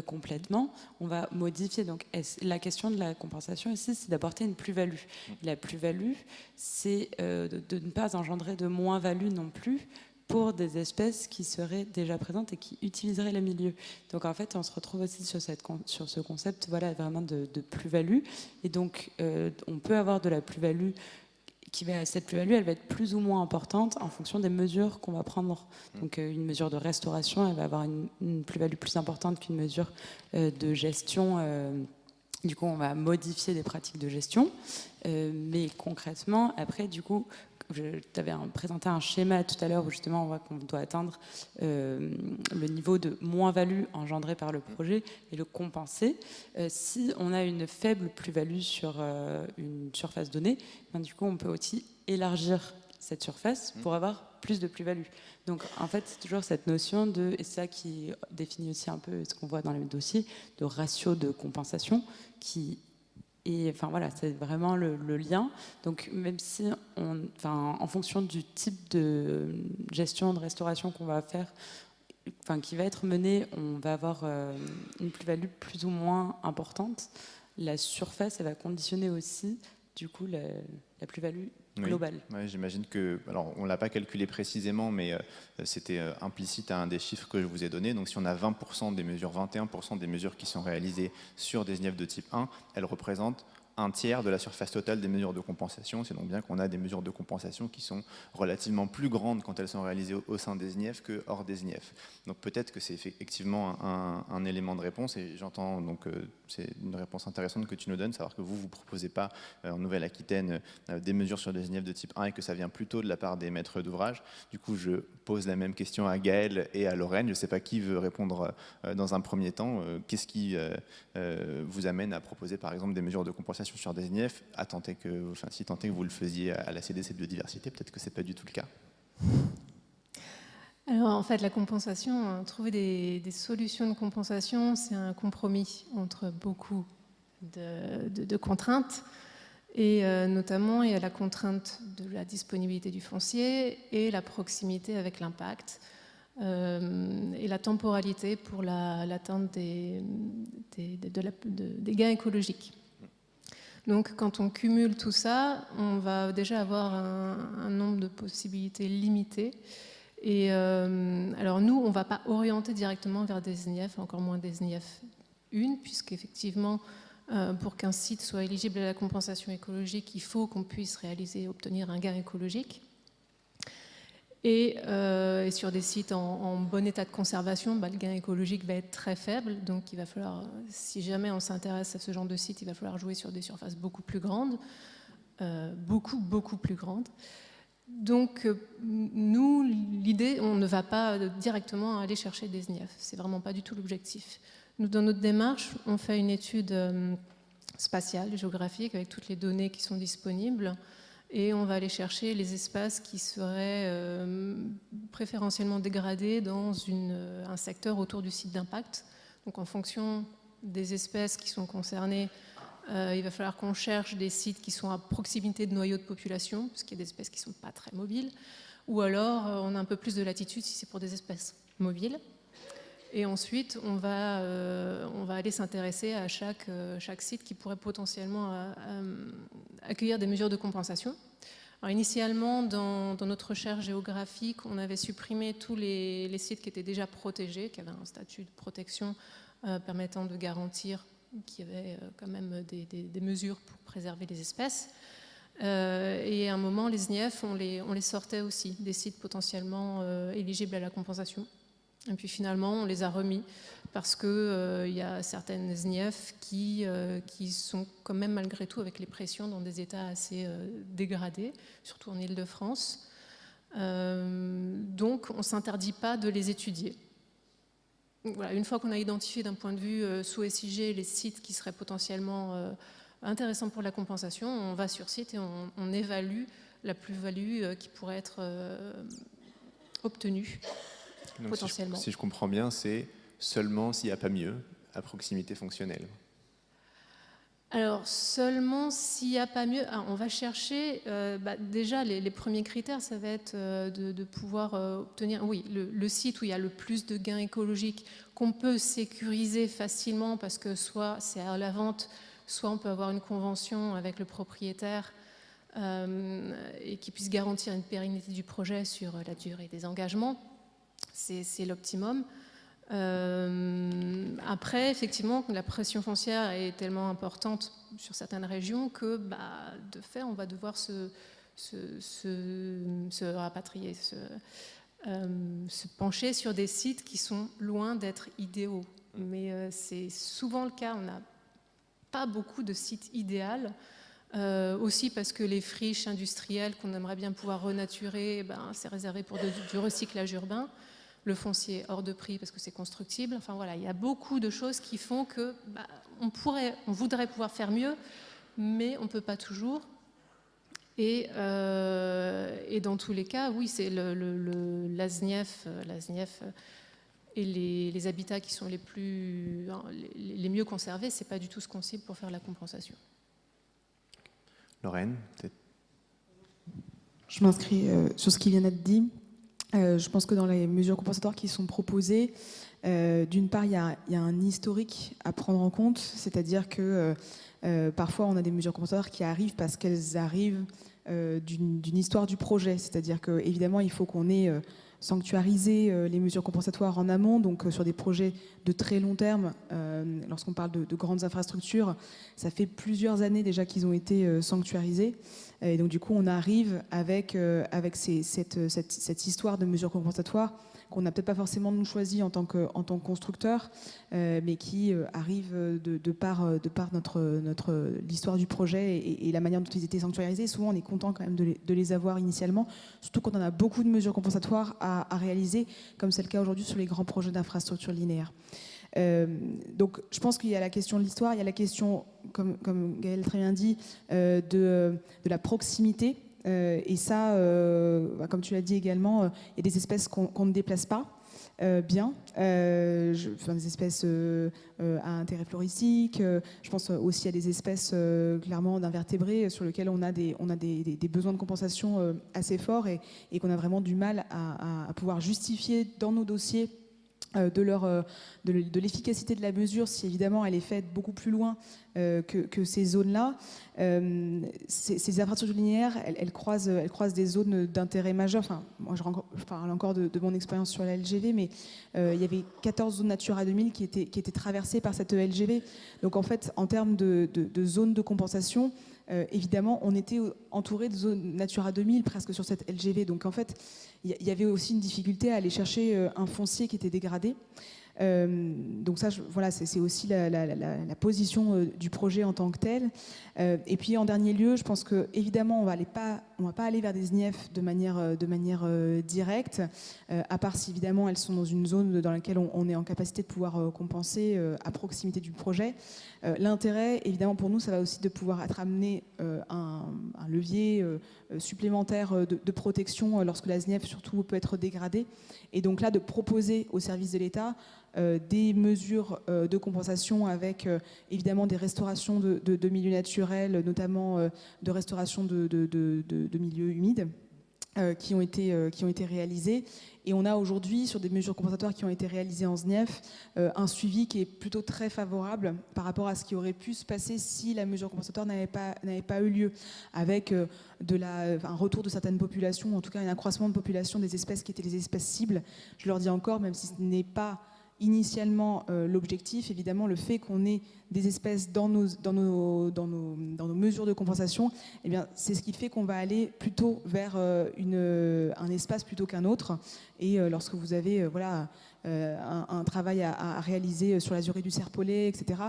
complètement, on va modifier. Donc la question de la compensation ici, c'est d'apporter une plus-value. La plus-value, c'est de ne pas engendrer de moins-value non plus pour des espèces qui seraient déjà présentes et qui utiliseraient le milieu. Donc en fait, on se retrouve aussi sur ce concept vraiment de plus-value. Et donc on peut avoir de la plus-value cette plus-value, elle va être plus ou moins importante en fonction des mesures qu'on va prendre. Donc une mesure de restauration, elle va avoir une plus-value plus importante qu'une mesure de gestion. Du coup, on va modifier les pratiques de gestion. Mais concrètement, après, du coup, tu avais présenté un schéma tout à l'heure où justement on voit qu'on doit atteindre le niveau de moins-value engendré par le projet et le compenser. Si on a une faible plus-value sur une surface donnée, du coup on peut aussi élargir cette surface pour avoir plus de plus-value. Donc en fait c'est toujours cette notion et c'est ça qui définit aussi un peu ce qu'on voit dans les dossiers, de ratio de compensation qui... Et c'est vraiment le lien. Donc même si, en fonction du type de gestion, de restauration qu'on va faire, qui va être menée, on va avoir une plus-value plus ou moins importante. La surface, elle va conditionner aussi, du coup, la plus-value globale. Oui, j'imagine que, alors on ne l'a pas calculé précisément, mais c'était implicite à un des chiffres que je vous ai donné. Donc si on a 20% des mesures, 21% des mesures qui sont réalisées sur des SNIEF de type 1, elles représentent un tiers de la surface totale des mesures de compensation. C'est donc bien qu'on a des mesures de compensation qui sont relativement plus grandes quand elles sont réalisées au sein des SNIEF que hors des SNIEF. Donc peut-être que c'est effectivement un élément de réponse, et j'entends donc c'est une réponse intéressante que tu nous donnes, savoir que vous ne proposez pas en Nouvelle-Aquitaine des mesures sur des SNIEF de type 1 et que ça vient plutôt de la part des maîtres d'ouvrage. Du coup, je pose la même question à Gaëlle et à Lorraine. Je ne sais pas qui veut répondre dans un premier temps. Qu'est-ce qui vous amène à proposer par exemple des mesures de compensation compensation sur des SNIEF, si tant est que vous le faisiez à la CDC de biodiversité, peut-être que ce n'est pas du tout le cas. Alors en fait, la compensation, trouver des solutions de compensation, c'est un compromis entre beaucoup de contraintes. Et notamment, il y a la contrainte de la disponibilité du foncier et la proximité avec l'impact et la temporalité pour l'atteinte des gains écologiques. Donc quand on cumule tout ça, on va déjà avoir un nombre de possibilités limité. Et alors nous, on ne va pas orienter directement vers des SNIEF, encore moins des SNIEF 1, puisqu'effectivement, pour qu'un site soit éligible à la compensation écologique, il faut qu'on puisse obtenir un gain écologique. Et sur des sites en bon état de conservation, le gain écologique va être très faible. Donc il va falloir, si jamais on s'intéresse à ce genre de site, il va falloir jouer sur des surfaces beaucoup plus grandes, beaucoup plus grandes. Donc nous, l'idée, on ne va pas directement aller chercher des SNIEF. C'est vraiment pas du tout l'objectif. Nous, dans notre démarche, on fait une étude spatiale, géographique, avec toutes les données qui sont disponibles, et on va aller chercher les espaces qui seraient préférentiellement dégradés dans un secteur autour du site d'impact. Donc en fonction des espèces qui sont concernées, il va falloir qu'on cherche des sites qui sont à proximité de noyaux de population, parce qu'il y a des espèces qui ne sont pas très mobiles, ou alors on a un peu plus de latitude si c'est pour des espèces mobiles. Et ensuite, on va aller s'intéresser à chaque site qui pourrait potentiellement accueillir des mesures de compensation. Alors, initialement, dans notre recherche géographique, on avait supprimé tous les sites qui étaient déjà protégés, qui avaient un statut de protection permettant de garantir qu'il y avait quand même des mesures pour préserver les espèces. Et à un moment, les SNIEF, on les sortait aussi des sites potentiellement éligibles à la compensation. Et puis finalement, on les a remis parce qu'il y a certaines SNIEF qui sont quand même malgré tout avec les pressions dans des états assez dégradés, surtout en Île-de-France. Donc on ne s'interdit pas de les étudier. Voilà, une fois qu'on a identifié d'un point de vue sous SIG les sites qui seraient potentiellement intéressants pour la compensation, on va sur site et on évalue la plus-value qui pourrait être obtenue. Donc, potentiellement. si je comprends bien, c'est seulement s'il n'y a pas mieux, à proximité fonctionnelle. Alors, seulement s'il n'y a pas mieux, on va chercher, déjà les premiers critères, ça va être de pouvoir obtenir, le site où il y a le plus de gains écologiques, qu'on peut sécuriser facilement parce que soit c'est à la vente, soit on peut avoir une convention avec le propriétaire et qui puisse garantir une pérennité du projet sur la durée des engagements. C'est l'optimum. Après, effectivement, la pression foncière est tellement importante sur certaines régions que, de fait, on va devoir se rapatrier, se pencher sur des sites qui sont loin d'être idéaux. Mais c'est souvent le cas. On n'a pas beaucoup de sites idéaux. Aussi parce que les friches industrielles qu'on aimerait bien pouvoir renaturer, c'est réservé pour du recyclage urbain. Le foncier hors de prix parce que c'est constructible. Enfin voilà, il y a beaucoup de choses qui font que on voudrait pouvoir faire mieux, mais on ne peut pas toujours. Et dans tous les cas, oui, c'est la SNIEF et les habitats qui sont les mieux conservés, c'est pas du tout ce qu'on cible pour faire la compensation. Lorraine, peut-être. Je m'inscris sur ce qui vient d'être dit. Je pense que dans les mesures compensatoires qui sont proposées, d'une part, il y a un historique à prendre en compte, c'est-à-dire que parfois on a des mesures compensatoires qui arrivent parce qu'elles arrivent d'une histoire du projet, c'est-à-dire qu'évidemment il faut qu'on ait sanctuarisé les mesures compensatoires en amont, donc sur des projets de très long terme. Lorsqu'on parle de grandes infrastructures, ça fait plusieurs années déjà qu'ils ont été sanctuarisés. Et donc du coup, on arrive avec cette histoire de mesures compensatoires qu'on n'a peut-être pas forcément nous choisi en tant que constructeur, mais qui arrive de par l'histoire du projet et la manière dont ils étaient sanctuarisés. Souvent, on est content quand même de les avoir initialement, surtout quand on a beaucoup de mesures compensatoires à réaliser, comme c'est le cas aujourd'hui sur les grands projets d'infrastructures linéaires. Donc je pense qu'il y a la question de l'histoire, il y a la question, comme Gaëlle l'a très bien dit, de la proximité. Et ça, comme tu l'as dit également, il y a des espèces qu'on ne déplace pas. Bien, des espèces à intérêt floristique. Je pense aussi à des espèces clairement d'invertébrés sur lesquels on a des besoins de compensation assez forts et qu'on a vraiment du mal à pouvoir justifier dans nos dossiers de l'efficacité de la mesure, si évidemment elle est faite beaucoup plus loin que ces zones-là. Ces infrastructures linéaires, elles croisent des zones d'intérêt majeur. Enfin, moi, je parle encore de mon expérience sur la LGV, mais il y avait 14 zones Natura 2000 qui étaient traversées par cette LGV. Donc, en fait, en termes de zones de compensation, évidemment, on était entouré de zones Natura 2000 presque sur cette LGV. Donc, en fait, il y avait aussi une difficulté à aller chercher un foncier qui était dégradé. Donc ça, voilà, c'est aussi la position du projet en tant que tel. Et puis en dernier lieu, je pense que évidemment, on va pas aller vers des SNIEF de manière directe, à part si évidemment elles sont dans une zone dans laquelle on est en capacité de pouvoir compenser à proximité du projet. L'intérêt, évidemment, pour nous, ça va aussi de pouvoir être amené un levier supplémentaire de protection lorsque la SNIEF surtout peut être dégradée. Et donc là, de proposer au service de l'État des mesures de compensation avec évidemment des restaurations de milieux naturels, notamment de restauration de milieux humides qui ont été réalisées. Et on a aujourd'hui, sur des mesures compensatoires qui ont été réalisées en SNIEF, un suivi qui est plutôt très favorable par rapport à ce qui aurait pu se passer si la mesure compensatoire n'avait pas eu lieu, avec un retour de certaines populations, ou en tout cas un accroissement de population des espèces qui étaient les espèces cibles. Je leur dis encore, même si ce n'est pas initialement l'objectif, évidemment, le fait qu'on ait des espèces dans nos mesures de compensation, eh bien, c'est ce qui fait qu'on va aller plutôt vers un espace plutôt qu'un autre. Et lorsque vous avez un travail à réaliser sur l'azurée du serpolet, etc.,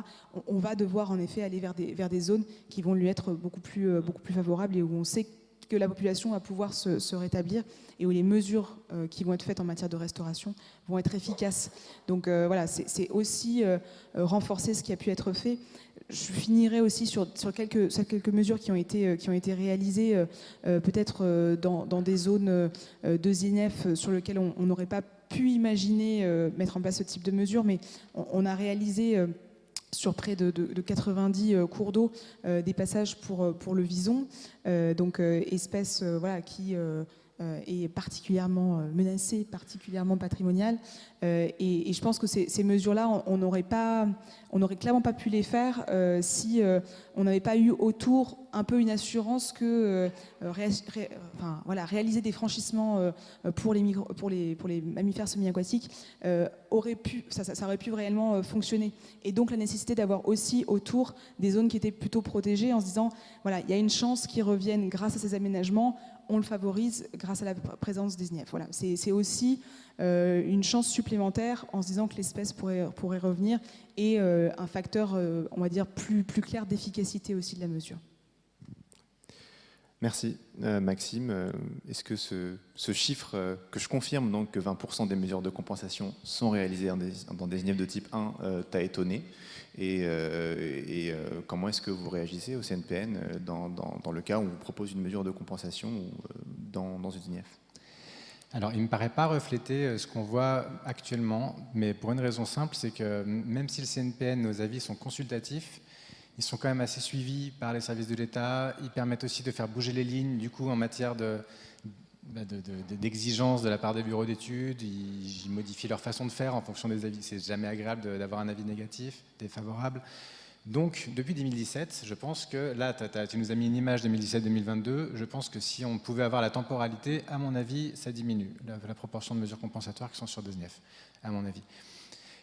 on va devoir en effet aller vers des zones qui vont lui être beaucoup plus favorables et où on sait que la population va pouvoir se rétablir et où les mesures qui vont être faites en matière de restauration vont être efficaces. Donc voilà, c'est aussi renforcer ce qui a pu être fait. Je finirai aussi sur quelques mesures qui ont été réalisées, peut-être dans des zones de SNIEF sur lesquelles on n'aurait pas pu imaginer mettre en place ce type de mesures, mais on a réalisé sur près de 90 cours d'eau des passages pour le vison, donc espèce qui est particulièrement menacée, particulièrement patrimoniale. Et je pense que ces mesures-là, on n'aurait clairement pas pu les faire si on n'avait pas eu autour un peu une assurance que réaliser des franchissements pour les mammifères semi-aquatiques ça aurait pu réellement fonctionner. Et donc la nécessité d'avoir aussi autour des zones qui étaient plutôt protégées en se disant, voilà, il y a une chance qu'ils reviennent grâce à ces aménagements, on le favorise grâce à la présence des SNIEF. Voilà, c'est aussi une chance supplémentaire en se disant que l'espèce pourrait revenir et un facteur, on va dire, plus clair d'efficacité aussi de la mesure. Merci. Maxime, est-ce que ce chiffre, que je confirme donc que 20% des mesures de compensation sont réalisées dans des SNIEF de type 1, t'a étonné et comment est-ce que vous réagissez au CNPN dans le cas où on vous propose une mesure de compensation dans une SNIEF ? Alors, il ne me paraît pas refléter ce qu'on voit actuellement, mais pour une raison simple, c'est que même si le CNPN, nos avis sont consultatifs, ils sont quand même assez suivis par les services de l'État. Ils permettent aussi de faire bouger les lignes, du coup, en matière d'exigence de la part des bureaux d'études. Ils modifient leur façon de faire en fonction des avis. C'est jamais agréable d'avoir un avis négatif, défavorable. Donc, depuis 2017, je pense que, là, tu nous as mis une image 2017-2022, je pense que si on pouvait avoir la temporalité, à mon avis, ça diminue, la proportion de mesures compensatoires qui sont sur des SNIEF, à mon avis.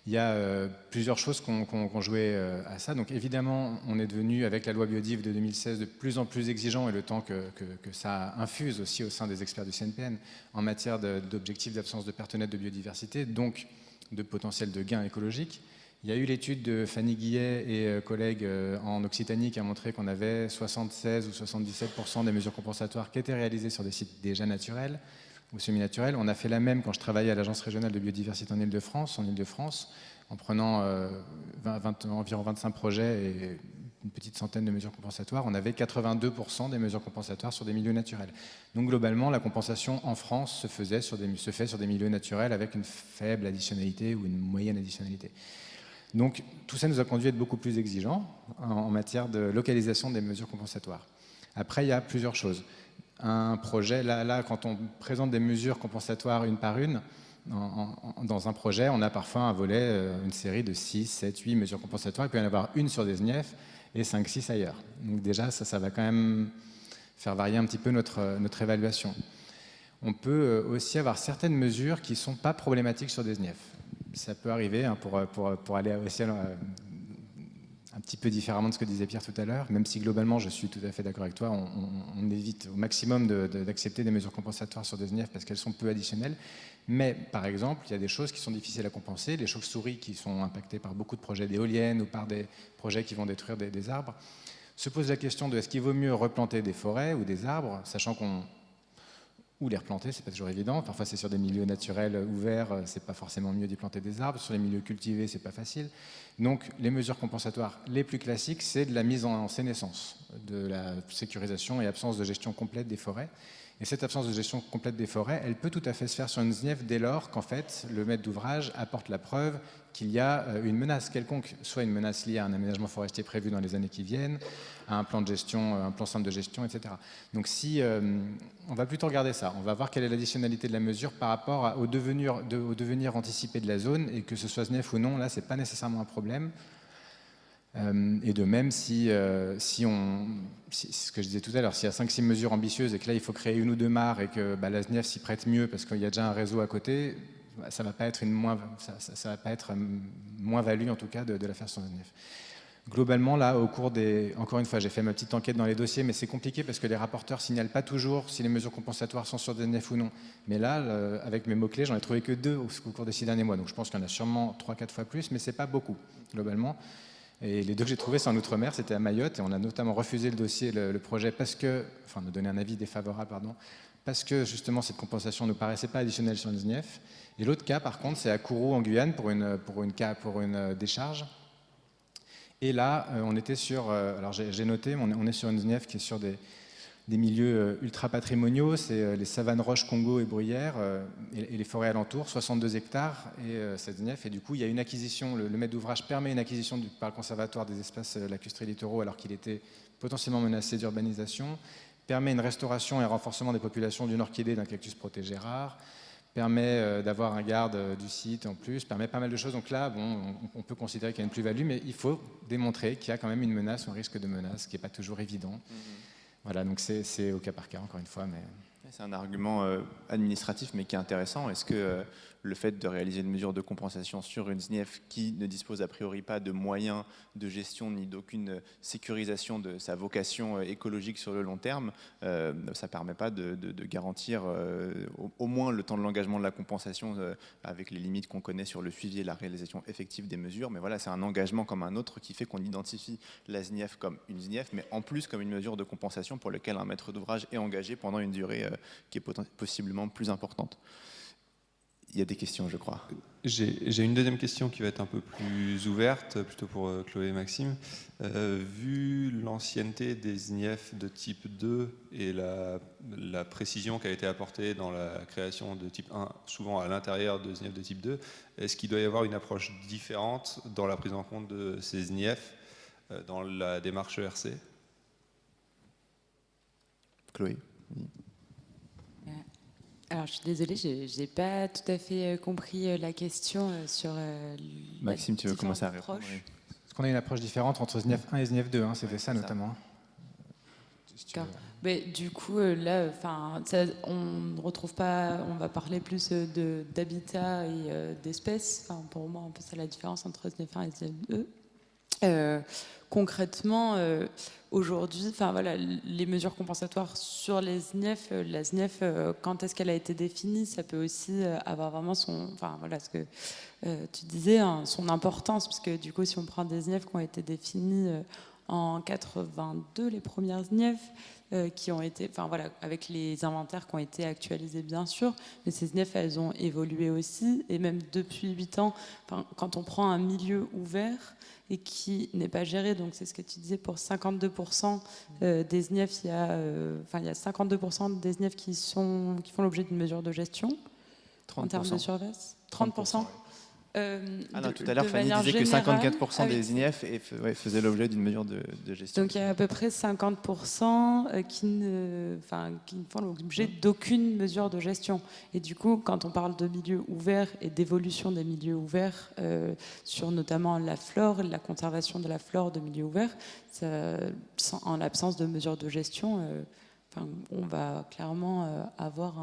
Il y a plusieurs choses qu'on jouait à ça. Donc évidemment, on est devenu, avec la loi Biodiv de 2016, de plus en plus exigeant, et le temps que ça infuse aussi au sein des experts du CNPN en matière d'objectifs d'absence de perte nette de biodiversité, donc de potentiel de gain écologique. Il y a eu l'étude de Fanny Guillet et collègues en Occitanie qui a montré qu'on avait 76 ou 77% des mesures compensatoires qui étaient réalisées sur des sites déjà naturels ou semi-naturels. On a fait la même quand je travaillais à l'Agence régionale de biodiversité en Île-de-France, en prenant environ 25 projets et une petite centaine de mesures compensatoires, on avait 82% des mesures compensatoires sur des milieux naturels. Donc globalement, la compensation en France se fait sur des milieux naturels avec une faible additionnalité ou une moyenne additionnalité. Donc tout ça nous a conduit à être beaucoup plus exigeants en matière de localisation des mesures compensatoires. Après, il y a plusieurs choses. Un projet, là, quand on présente des mesures compensatoires une par une, dans un projet, on a parfois un volet, une série de 6, 7, 8 mesures compensatoires. Il peut y en avoir une sur des SNIEF et 5, 6 ailleurs. Donc déjà, ça va quand même faire varier un petit peu notre évaluation. On peut aussi avoir certaines mesures qui ne sont pas problématiques sur des SNIEF. Ça peut arriver, hein, pour aller aussi un petit peu différemment de ce que disait Pierre tout à l'heure, même si globalement je suis tout à fait d'accord avec toi, on évite au maximum d'accepter des mesures compensatoires sur des SNIEF parce qu'elles sont peu additionnelles. Mais par exemple, il y a des choses qui sont difficiles à compenser, les chauves-souris qui sont impactées par beaucoup de projets d'éoliennes ou par des projets qui vont détruire des arbres. Se pose la question de est-ce qu'il vaut mieux replanter des forêts ou des arbres, sachant ou les replanter, c'est pas toujours évident. Parfois, c'est sur des milieux naturels ouverts, c'est pas forcément mieux d'y planter des arbres. Sur les milieux cultivés, c'est pas facile. Donc, les mesures compensatoires les plus classiques, c'est de la mise en sénescence, de la sécurisation et absence de gestion complète des forêts. Et cette absence de gestion complète des forêts, elle peut tout à fait se faire sur une SNIEF dès lors qu'en fait, le maître d'ouvrage apporte la preuve qu'il y a une menace quelconque, soit une menace liée à un aménagement forestier prévu dans les années qui viennent, à un plan de gestion, un plan simple de gestion, etc. Donc si on va plutôt regarder ça, on va voir quelle est l'additionnalité de la mesure par rapport au devenir anticipé de la zone, et que ce soit SNIEF ou non, là, c'est pas nécessairement un problème. Et de même, si ce que je disais tout à l'heure, s'il y a 5-6 mesures ambitieuses et que là, il faut créer une ou deux mares et que la SNIEF s'y prête mieux parce qu'il y a déjà un réseau à côté, ça ne va pas être moins-value, en tout cas, de la faire sur la SNIEF. Globalement, là, au cours encore une fois, j'ai fait ma petite enquête dans les dossiers, mais c'est compliqué parce que les rapporteurs ne signalent pas toujours si les mesures compensatoires sont sur des SNIEF ou non. Mais là, avec mes mots-clés, j'en ai trouvé que 2 au cours des 6 derniers mois. Donc je pense qu'il y en a sûrement 3-4 fois plus, mais ce n'est pas beaucoup, globalement. Et les 2 que j'ai trouvés, c'est en Outre-mer, c'était à Mayotte, et on a notamment refusé le dossier, le projet, on a donné un avis défavorable, parce que justement cette compensation ne nous paraissait pas additionnelle sur une SNIEF. Et l'autre cas, par contre, c'est à Kourou, en Guyane, pour une décharge. Et là, on était sur, alors j'ai noté, on est sur une SNIEF qui est sur des milieux ultra patrimoniaux, c'est les savanes roches, Congo et bruyères, et les forêts alentours, 62 hectares, et cette SNIEF. Et du coup, il y a une acquisition, le maître d'ouvrage permet une acquisition par le conservatoire des espaces lacustres littoraux alors qu'il était potentiellement menacé d'urbanisation, permet une restauration et un renforcement des populations d'une orchidée, d'un cactus protégé rare, permet d'avoir un garde du site en plus, permet pas mal de choses. Donc là, on peut considérer qu'il y a une plus-value, mais il faut démontrer qu'il y a quand même une menace ou un risque de menace qui n'est pas toujours évident. Voilà, donc c'est au cas par cas, encore une fois. Mais c'est un argument administratif, mais qui est intéressant. Est-ce que le fait de réaliser une mesure de compensation sur une SNIEF qui ne dispose a priori pas de moyens de gestion ni d'aucune sécurisation de sa vocation écologique sur le long terme, ça ne permet pas de garantir au moins le temps de l'engagement de la compensation avec les limites qu'on connaît sur le suivi et la réalisation effective des mesures. Mais voilà, c'est un engagement comme un autre qui fait qu'on identifie la SNIEF comme une SNIEF, mais en plus comme une mesure de compensation pour laquelle un maître d'ouvrage est engagé pendant une durée qui est possiblement plus importante. Il y a des questions, je crois. J'ai une deuxième question qui va être un peu plus ouverte, plutôt pour Chloé et Maxime. Vu l'ancienneté des SNIEF de type 2 et la précision qui a été apportée dans la création de type 1, souvent à l'intérieur de SNIEF de type 2, est-ce qu'il doit y avoir une approche différente dans la prise en compte de ces SNIEF dans la démarche ERC ? Chloé. Alors, je suis désolée, je n'ai pas tout à fait compris la question sur Maxime, tu veux commencer à répondre? Est-ce qu'on a une approche différente entre SNIEF 1 et SNIEF 2, c'était ça notamment. Mais du coup, là, on ne retrouve pas, on va parler plus d'habitat et d'espèces. Pour moi, un peu c'est la différence entre SNIEF 1 et SNIEF 2. Concrètement, aujourd'hui, les mesures compensatoires sur les SNIEF, la SNIEF, quand est-ce qu'elle a été définie, ça peut aussi avoir vraiment ce que tu disais, son importance, parce que du coup, si on prend des SNIEF qui ont été définies en 82 les premières SNIEF qui ont été, enfin voilà, avec les inventaires qui ont été actualisés bien sûr, mais ces SNIEF elles ont évolué aussi, et même depuis 8 ans, quand on prend un milieu ouvert et qui n'est pas géré, donc c'est ce que tu disais, pour 52% des SNIEF, il y a 52% des SNIEF qui font l'objet d'une mesure de gestion en termes de surveillance. 30%. Tout à l'heure, Fanny disait que 54% des INEF faisaient l'objet d'une mesure de gestion. Donc il y a à peu près 50% qui ne font l'objet d'aucune mesure de gestion. Et du coup, quand on parle de milieux ouverts et d'évolution des milieux ouverts, sur notamment la flore, la conservation de la flore de milieux ouverts, en l'absence de mesures de gestion, on va clairement avoir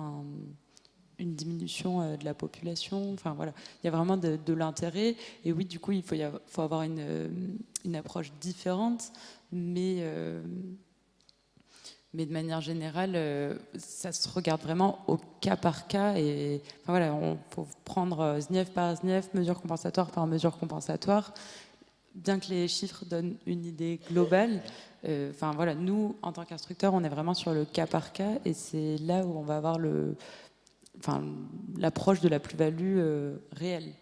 une diminution de la population. Enfin voilà, il y a vraiment de l'intérêt. Et oui, du coup, il faut avoir une approche différente, mais de manière générale, ça se regarde vraiment au cas par cas. Et enfin voilà, on faut prendre SNIEF par SNIEF, mesure compensatoire par mesure compensatoire. Bien que les chiffres donnent une idée globale, enfin voilà, nous, en tant qu'instructeurs, on est vraiment sur le cas par cas, et c'est là où on va avoir l'approche de la plus-value réelle.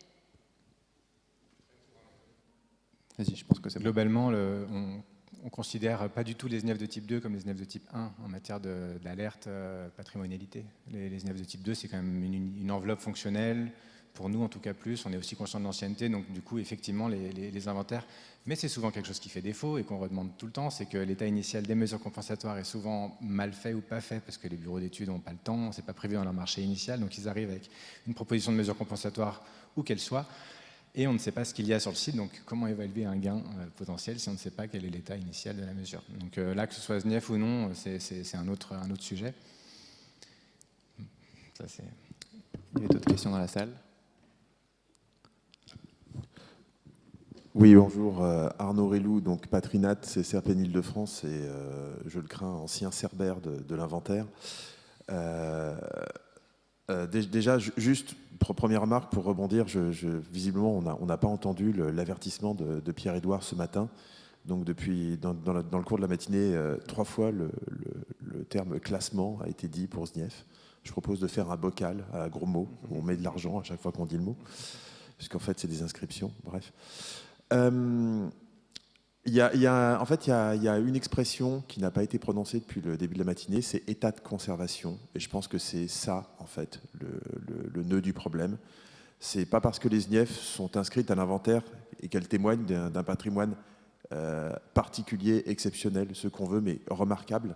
Vas-y, je pense que c'est globalement, on ne considère pas du tout les SNIEF de type 2 comme les SNIEF de type 1 en matière d'alerte patrimonialité. Les SNIEF de type 2, c'est quand même une enveloppe fonctionnelle, pour nous en tout cas plus. On est aussi conscient de l'ancienneté, donc du coup, effectivement, les inventaires. Mais c'est souvent quelque chose qui fait défaut et qu'on redemande tout le temps, c'est que l'état initial des mesures compensatoires est souvent mal fait ou pas fait, parce que les bureaux d'études n'ont pas le temps, c'est pas prévu dans leur marché initial, donc ils arrivent avec une proposition de mesure compensatoire, où qu'elle soit, et on ne sait pas ce qu'il y a sur le site, donc comment évaluer un gain potentiel si on ne sait pas quel est l'état initial de la mesure. Donc là, que ce soit SNIEF ou non, c'est un autre sujet. Ça, il y a d'autres questions dans la salle? Oui, bonjour, Arnaud Rélou, donc Patrinat, c'est CRPN Île-de-France et je le crains, ancien cerbère de l'inventaire. Déjà, juste première remarque pour rebondir, visiblement on n'a pas entendu l'avertissement de Pierre-Édouard ce matin. Donc dans le cours de la matinée, 3 fois le terme classement a été dit pour SNIEF. Je propose de faire un bocal à gros mots, où on met de l'argent à chaque fois qu'on dit le mot, puisqu'en fait c'est des inscriptions, bref. Il y a une expression qui n'a pas été prononcée depuis le début de la matinée, c'est état de conservation. Et je pense que c'est ça, en fait, le nœud du problème. C'est pas parce que les SNIEF sont inscrites à l'inventaire et qu'elles témoignent d'un patrimoine particulier, exceptionnel, ce qu'on veut, mais remarquable,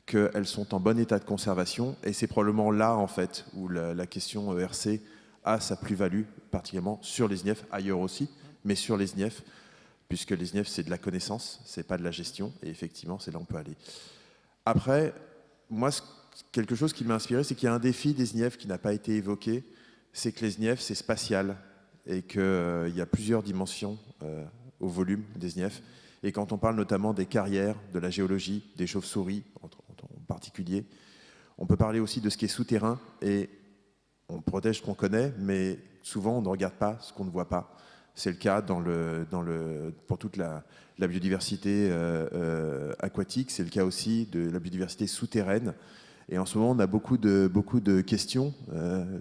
qu'elles sont en bon état de conservation. Et c'est probablement là, en fait, où la question ERC a sa plus-value, particulièrement sur les SNIEF, ailleurs aussi, mais sur les SNIEF, puisque les SNIEF, c'est de la connaissance, c'est pas de la gestion, et effectivement, c'est là où on peut aller. Après, moi, quelque chose qui m'a inspiré, c'est qu'il y a un défi des SNIEF qui n'a pas été évoqué, c'est que les SNIEF, c'est spatial, et qu'il y a plusieurs dimensions au volume des SNIEF, et quand on parle notamment des carrières, de la géologie, des chauves-souris en particulier, on peut parler aussi de ce qui est souterrain, et on protège ce qu'on connaît, mais souvent on ne regarde pas ce qu'on ne voit pas. C'est le cas pour toute la biodiversité aquatique, c'est le cas aussi de la biodiversité souterraine. Et en ce moment, on a beaucoup de questions.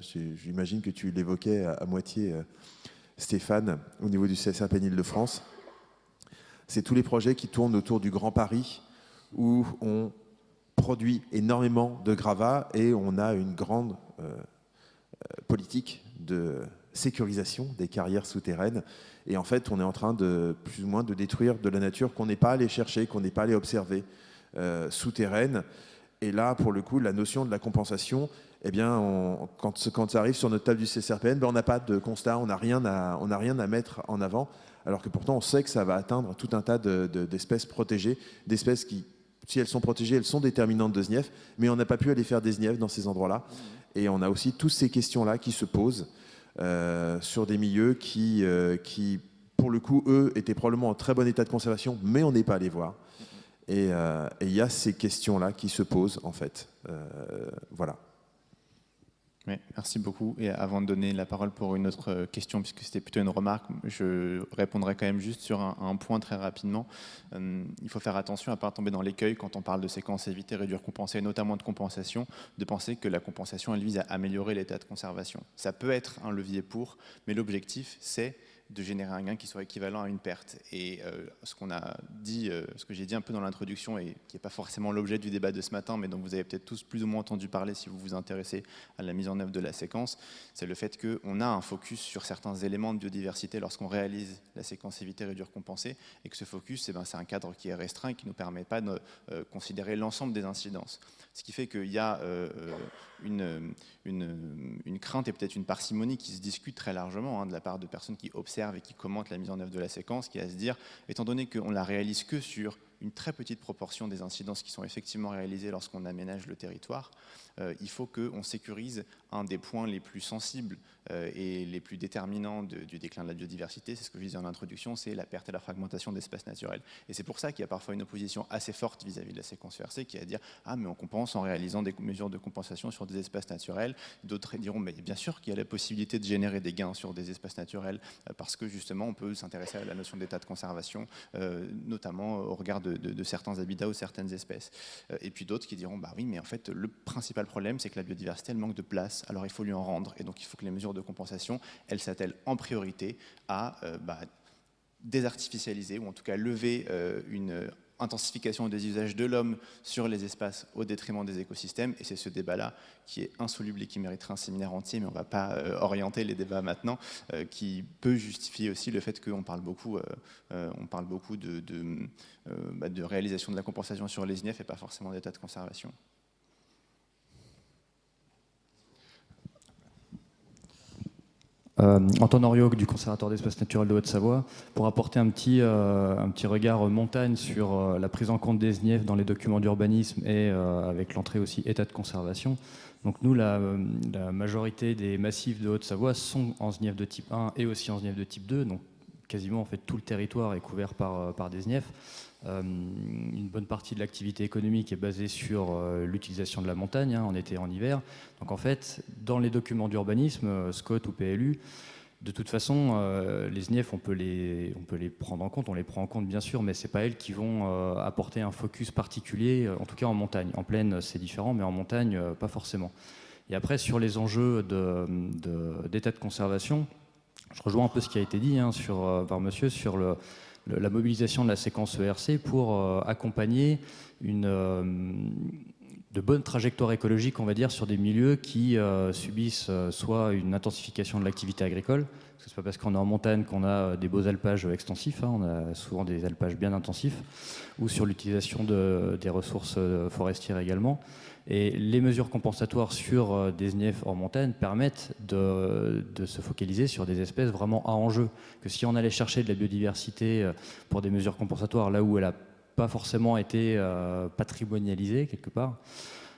J'imagine que tu l'évoquais à moitié, Stéphane, au niveau du CSRPN Île-de-France. C'est tous les projets qui tournent autour du Grand Paris, où on produit énormément de gravats et on a une grande politique de sécurisation des carrières souterraines. Et en fait, on est en train de, plus ou moins, de détruire de la nature qu'on n'est pas allé chercher, qu'on n'est pas allé observer souterraine. Et là, pour le coup, la notion de la compensation, eh bien, quand ça arrive sur notre table du CSRPN, on n'a pas de constat, on n'a rien à mettre en avant, alors que pourtant, on sait que ça va atteindre tout un tas d'espèces protégées, d'espèces qui, si elles sont protégées, elles sont déterminantes de SNIEF, mais on n'a pas pu aller faire des SNIEF dans ces endroits-là. Et on a aussi toutes ces questions-là qui se posent sur des milieux qui, pour le coup, eux, étaient probablement en très bon état de conservation, mais on n'est pas allé voir. Et il y a ces questions-là qui se posent, en fait. Voilà. Oui, merci beaucoup. Et avant de donner la parole pour une autre question, puisque c'était plutôt une remarque, je répondrai quand même juste sur un point très rapidement. Il faut faire attention à ne pas tomber dans l'écueil quand on parle de séquences éviter, réduire, compenser, notamment de compensation, de penser que la compensation, elle vise à améliorer l'état de conservation. Ça peut être un levier pour, mais l'objectif, c'est de générer un gain qui soit équivalent à une perte. Et ce qu'on a dit, ce que j'ai dit un peu dans l'introduction, et qui n'est pas forcément l'objet du débat de ce matin, mais dont vous avez peut-être tous plus ou moins entendu parler si vous vous intéressez à la mise en œuvre de la séquence, c'est le fait qu'on a un focus sur certains éléments de biodiversité lorsqu'on réalise la séquence éviter, réduire, compenser, et que ce focus, c'est un cadre qui est restreint et qui ne nous permet pas de considérer l'ensemble des incidences. Ce qui fait qu'il y a une crainte et peut-être une parcimonie qui se discute très largement de la part de personnes qui observent et qui commentent la mise en œuvre de la séquence, qui est à se dire, étant donné qu'on la réalise que sur une très petite proportion des incidences qui sont effectivement réalisées lorsqu'on aménage le territoire, il faut qu'on sécurise un des points les plus sensibles et les plus déterminants du déclin de la biodiversité. C'est ce que je disais en introduction, c'est la perte et la fragmentation d'espaces naturels. Et c'est pour ça qu'il y a parfois une opposition assez forte vis-à-vis de la séquence ERC qui est à dire « Ah, mais on compense en réalisant des mesures de compensation sur des espaces naturels ». D'autres diront « Mais bien sûr qu'il y a la possibilité de générer des gains sur des espaces naturels parce que justement on peut s'intéresser à la notion d'état de conservation, notamment au regard de certains habitats ou certaines espèces. » Et puis d'autres qui diront « Bah oui, mais en fait le principal problème c'est que la biodiversité elle manque de place, alors il faut lui en rendre. Et donc il faut que les mesures de compensation, elles s'attellent en priorité à désartificialiser ou en tout cas lever une intensification des usages de l'homme sur les espaces au détriment des écosystèmes. Et c'est ce débat-là qui est insoluble et qui mériterait un séminaire entier, mais on ne va pas orienter les débats maintenant, qui peut justifier aussi le fait qu'on parle beaucoup, de réalisation de la compensation sur les INEF et pas forcément d'état de conservation. Antoine Oriot du Conservatoire d'espaces naturels de Haute-Savoie, pour apporter un petit regard montagne sur la prise en compte des SNIEF dans les documents d'urbanisme et avec l'entrée aussi état de conservation. Donc nous, la majorité des massifs de Haute-Savoie sont en SNIEF de type 1 et aussi en SNIEF de type 2, donc quasiment en fait tout le territoire est couvert par des SNIEF. Une bonne partie de l'activité économique est basée sur l'utilisation de la montagne en été et en hiver. Donc en fait, dans les documents d'urbanisme, SCOT ou PLU, de toute façon, les SNIEF, on peut les prendre en compte, on les prend en compte bien sûr, mais ce n'est pas elles qui vont apporter un focus particulier, en tout cas en montagne. En plaine, c'est différent, mais en montagne, pas forcément. Et après, sur les enjeux d'état de conservation, je rejoins un peu ce qui a été dit par monsieur sur la mobilisation de la séquence ERC pour accompagner de bonnes trajectoires écologiques, on va dire, sur des milieux qui subissent soit une intensification de l'activité agricole, parce que c'est pas parce qu'on est en montagne qu'on a des beaux alpages extensifs, on a souvent des alpages bien intensifs, ou sur l'utilisation des ressources forestières également. Et les mesures compensatoires sur des SNIEF hors montagne permettent de se focaliser sur des espèces vraiment à enjeu. Que si on allait chercher de la biodiversité pour des mesures compensatoires là où elle n'a pas forcément été patrimonialisée quelque part,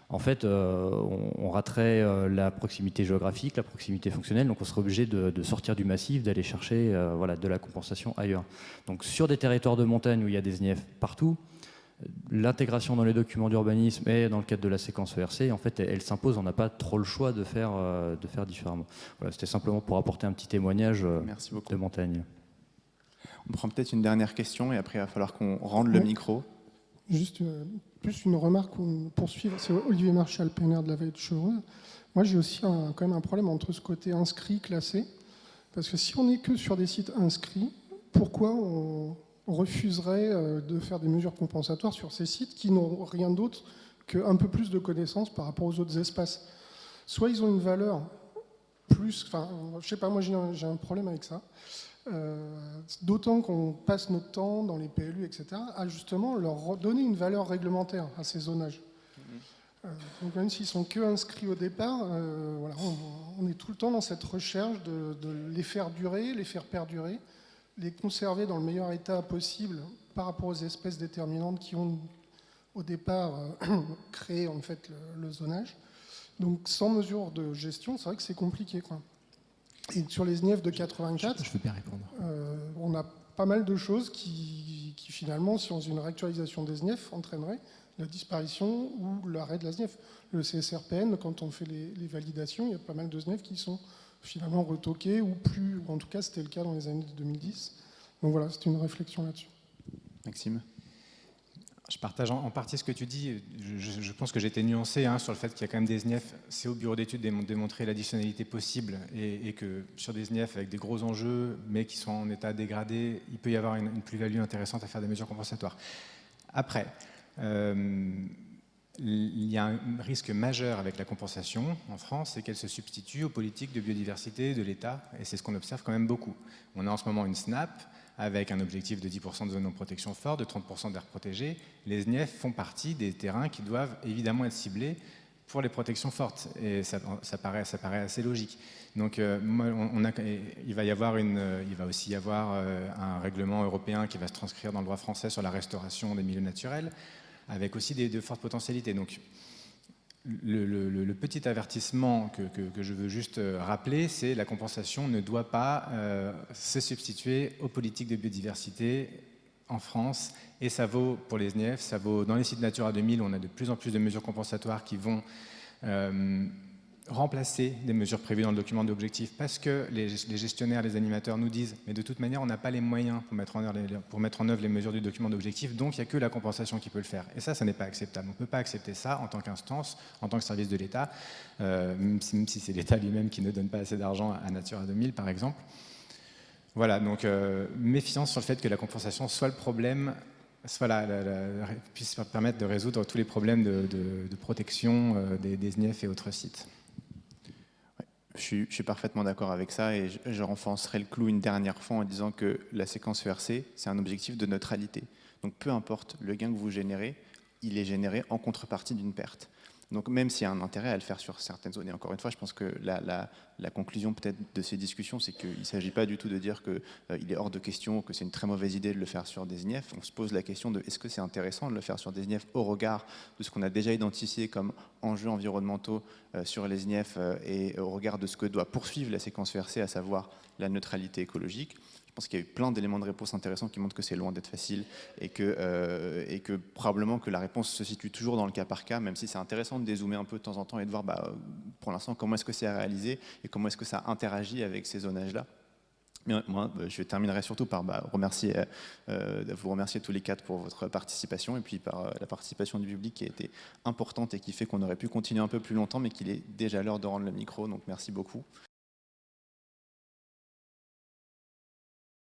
en fait, on raterait la proximité géographique, la proximité fonctionnelle, donc on serait obligé de sortir du massif, d'aller chercher de la compensation ailleurs. Donc sur des territoires de montagne où il y a des SNIEF partout, l'intégration dans les documents d'urbanisme et dans le cadre de la séquence ERC, en fait, elle s'impose, on n'a pas trop le choix de faire différemment. Voilà, c'était simplement pour apporter un petit témoignage de montagne. On prend peut-être une dernière question et après il va falloir qu'on rende le micro. Juste plus une remarque pour suivre, c'est Olivier Marchal, PNR de la Vallée de Chevreuse. Moi j'ai aussi quand même un problème entre ce côté inscrit, classé, parce que si on n'est que sur des sites inscrits, pourquoi on refuserait de faire des mesures compensatoires sur ces sites qui n'ont rien d'autre qu'un peu plus de connaissances par rapport aux autres espaces. Soit ils ont une valeur plus... Enfin, je sais pas, moi j'ai un problème avec ça. D'autant qu'on passe notre temps dans les PLU, etc., à justement leur donner une valeur réglementaire à ces zonages. Donc même s'ils sont que inscrits au départ, on est tout le temps dans cette recherche de les faire durer, les faire perdurer, les conserver dans le meilleur état possible par rapport aux espèces déterminantes qui ont au départ créé en fait le zonage. Donc sans mesure de gestion, c'est vrai que c'est compliqué, quoi. Et sur les SNIEF de 84, je veux bien répondre. On a pas mal de choses qui qui finalement, si on faisait une réactualisation des SNIEF, entraînerait la disparition ou l'arrêt de la SNIEF. Le CSRPN, quand on fait les validations, il y a pas mal de SNIEF qui sont finalement retoqués ou plus, ou en tout cas c'était le cas dans les années 2010. Donc voilà, c'était une réflexion là-dessus. Maxime ? Je partage en partie ce que tu dis. Je pense que j'ai été nuancé sur le fait qu'il y a quand même des SNIEF. C'est au bureau d'études de démontrer l'additionnalité possible et que sur des SNIEF avec des gros enjeux, mais qui sont en état dégradé, il peut y avoir une plus-value intéressante à faire des mesures compensatoires. Après, il y a un risque majeur avec la compensation en France, c'est qu'elle se substitue aux politiques de biodiversité de l'État, et c'est ce qu'on observe quand même beaucoup. On a en ce moment une SNAP, avec un objectif de 10% de zones en protection forte, de 30% d'aires protégées. Les SNIEF font partie des terrains qui doivent évidemment être ciblés pour les protections fortes, et ça paraît assez logique. Donc il va aussi y avoir un règlement européen qui va se transcrire dans le droit français sur la restauration des milieux naturels, avec aussi de fortes potentialités. Donc le petit avertissement que je veux juste rappeler, c'est la compensation ne doit pas se substituer aux politiques de biodiversité en France, et ça vaut pour les SNIEF, ça vaut dans les sites Natura 2000, on a de plus en plus de mesures compensatoires qui vont remplacer des mesures prévues dans le document d'objectifs, parce que les gestionnaires, les animateurs nous disent mais de toute manière on n'a pas les moyens pour mettre en œuvre les mesures du document d'objectifs, donc il n'y a que la compensation qui peut le faire. Et ça n'est pas acceptable. On ne peut pas accepter ça en tant qu'instance, en tant que service de l'État, même si c'est l'État lui-même qui ne donne pas assez d'argent à Natura 2000 par exemple. Voilà, donc méfiance sur le fait que la compensation soit le problème, puisse permettre de résoudre tous les problèmes de protection des SNIEF et autres sites. Je suis parfaitement d'accord avec ça, et je renforcerai le clou une dernière fois en disant que la séquence ERC, c'est un objectif de neutralité. Donc peu importe le gain que vous générez, il est généré en contrepartie d'une perte. Donc même s'il y a un intérêt à le faire sur certaines zones, et encore une fois, je pense que la conclusion peut-être de ces discussions, c'est qu'il ne s'agit pas du tout de dire qu'il est hors de question, que c'est une très mauvaise idée de le faire sur des SNIEF. On se pose la question de est-ce que c'est intéressant de le faire sur des SNIEF au regard de ce qu'on a déjà identifié comme enjeux environnementaux sur les SNIEF et au regard de ce que doit poursuivre la séquence ERC, à savoir la neutralité écologique. Je pense qu'il y a eu plein d'éléments de réponse intéressants qui montrent que c'est loin d'être facile et que probablement que la réponse se situe toujours dans le cas par cas, même si c'est intéressant de dézoomer un peu de temps en temps et de voir pour l'instant comment est-ce que c'est réalisé et comment est-ce que ça interagit avec ces zonages-là. Mais moi, je terminerai surtout par vous remercier tous les quatre pour votre participation et puis par la participation du public qui a été importante et qui fait qu'on aurait pu continuer un peu plus longtemps, mais qu'il est déjà l'heure de rendre le micro, donc merci beaucoup.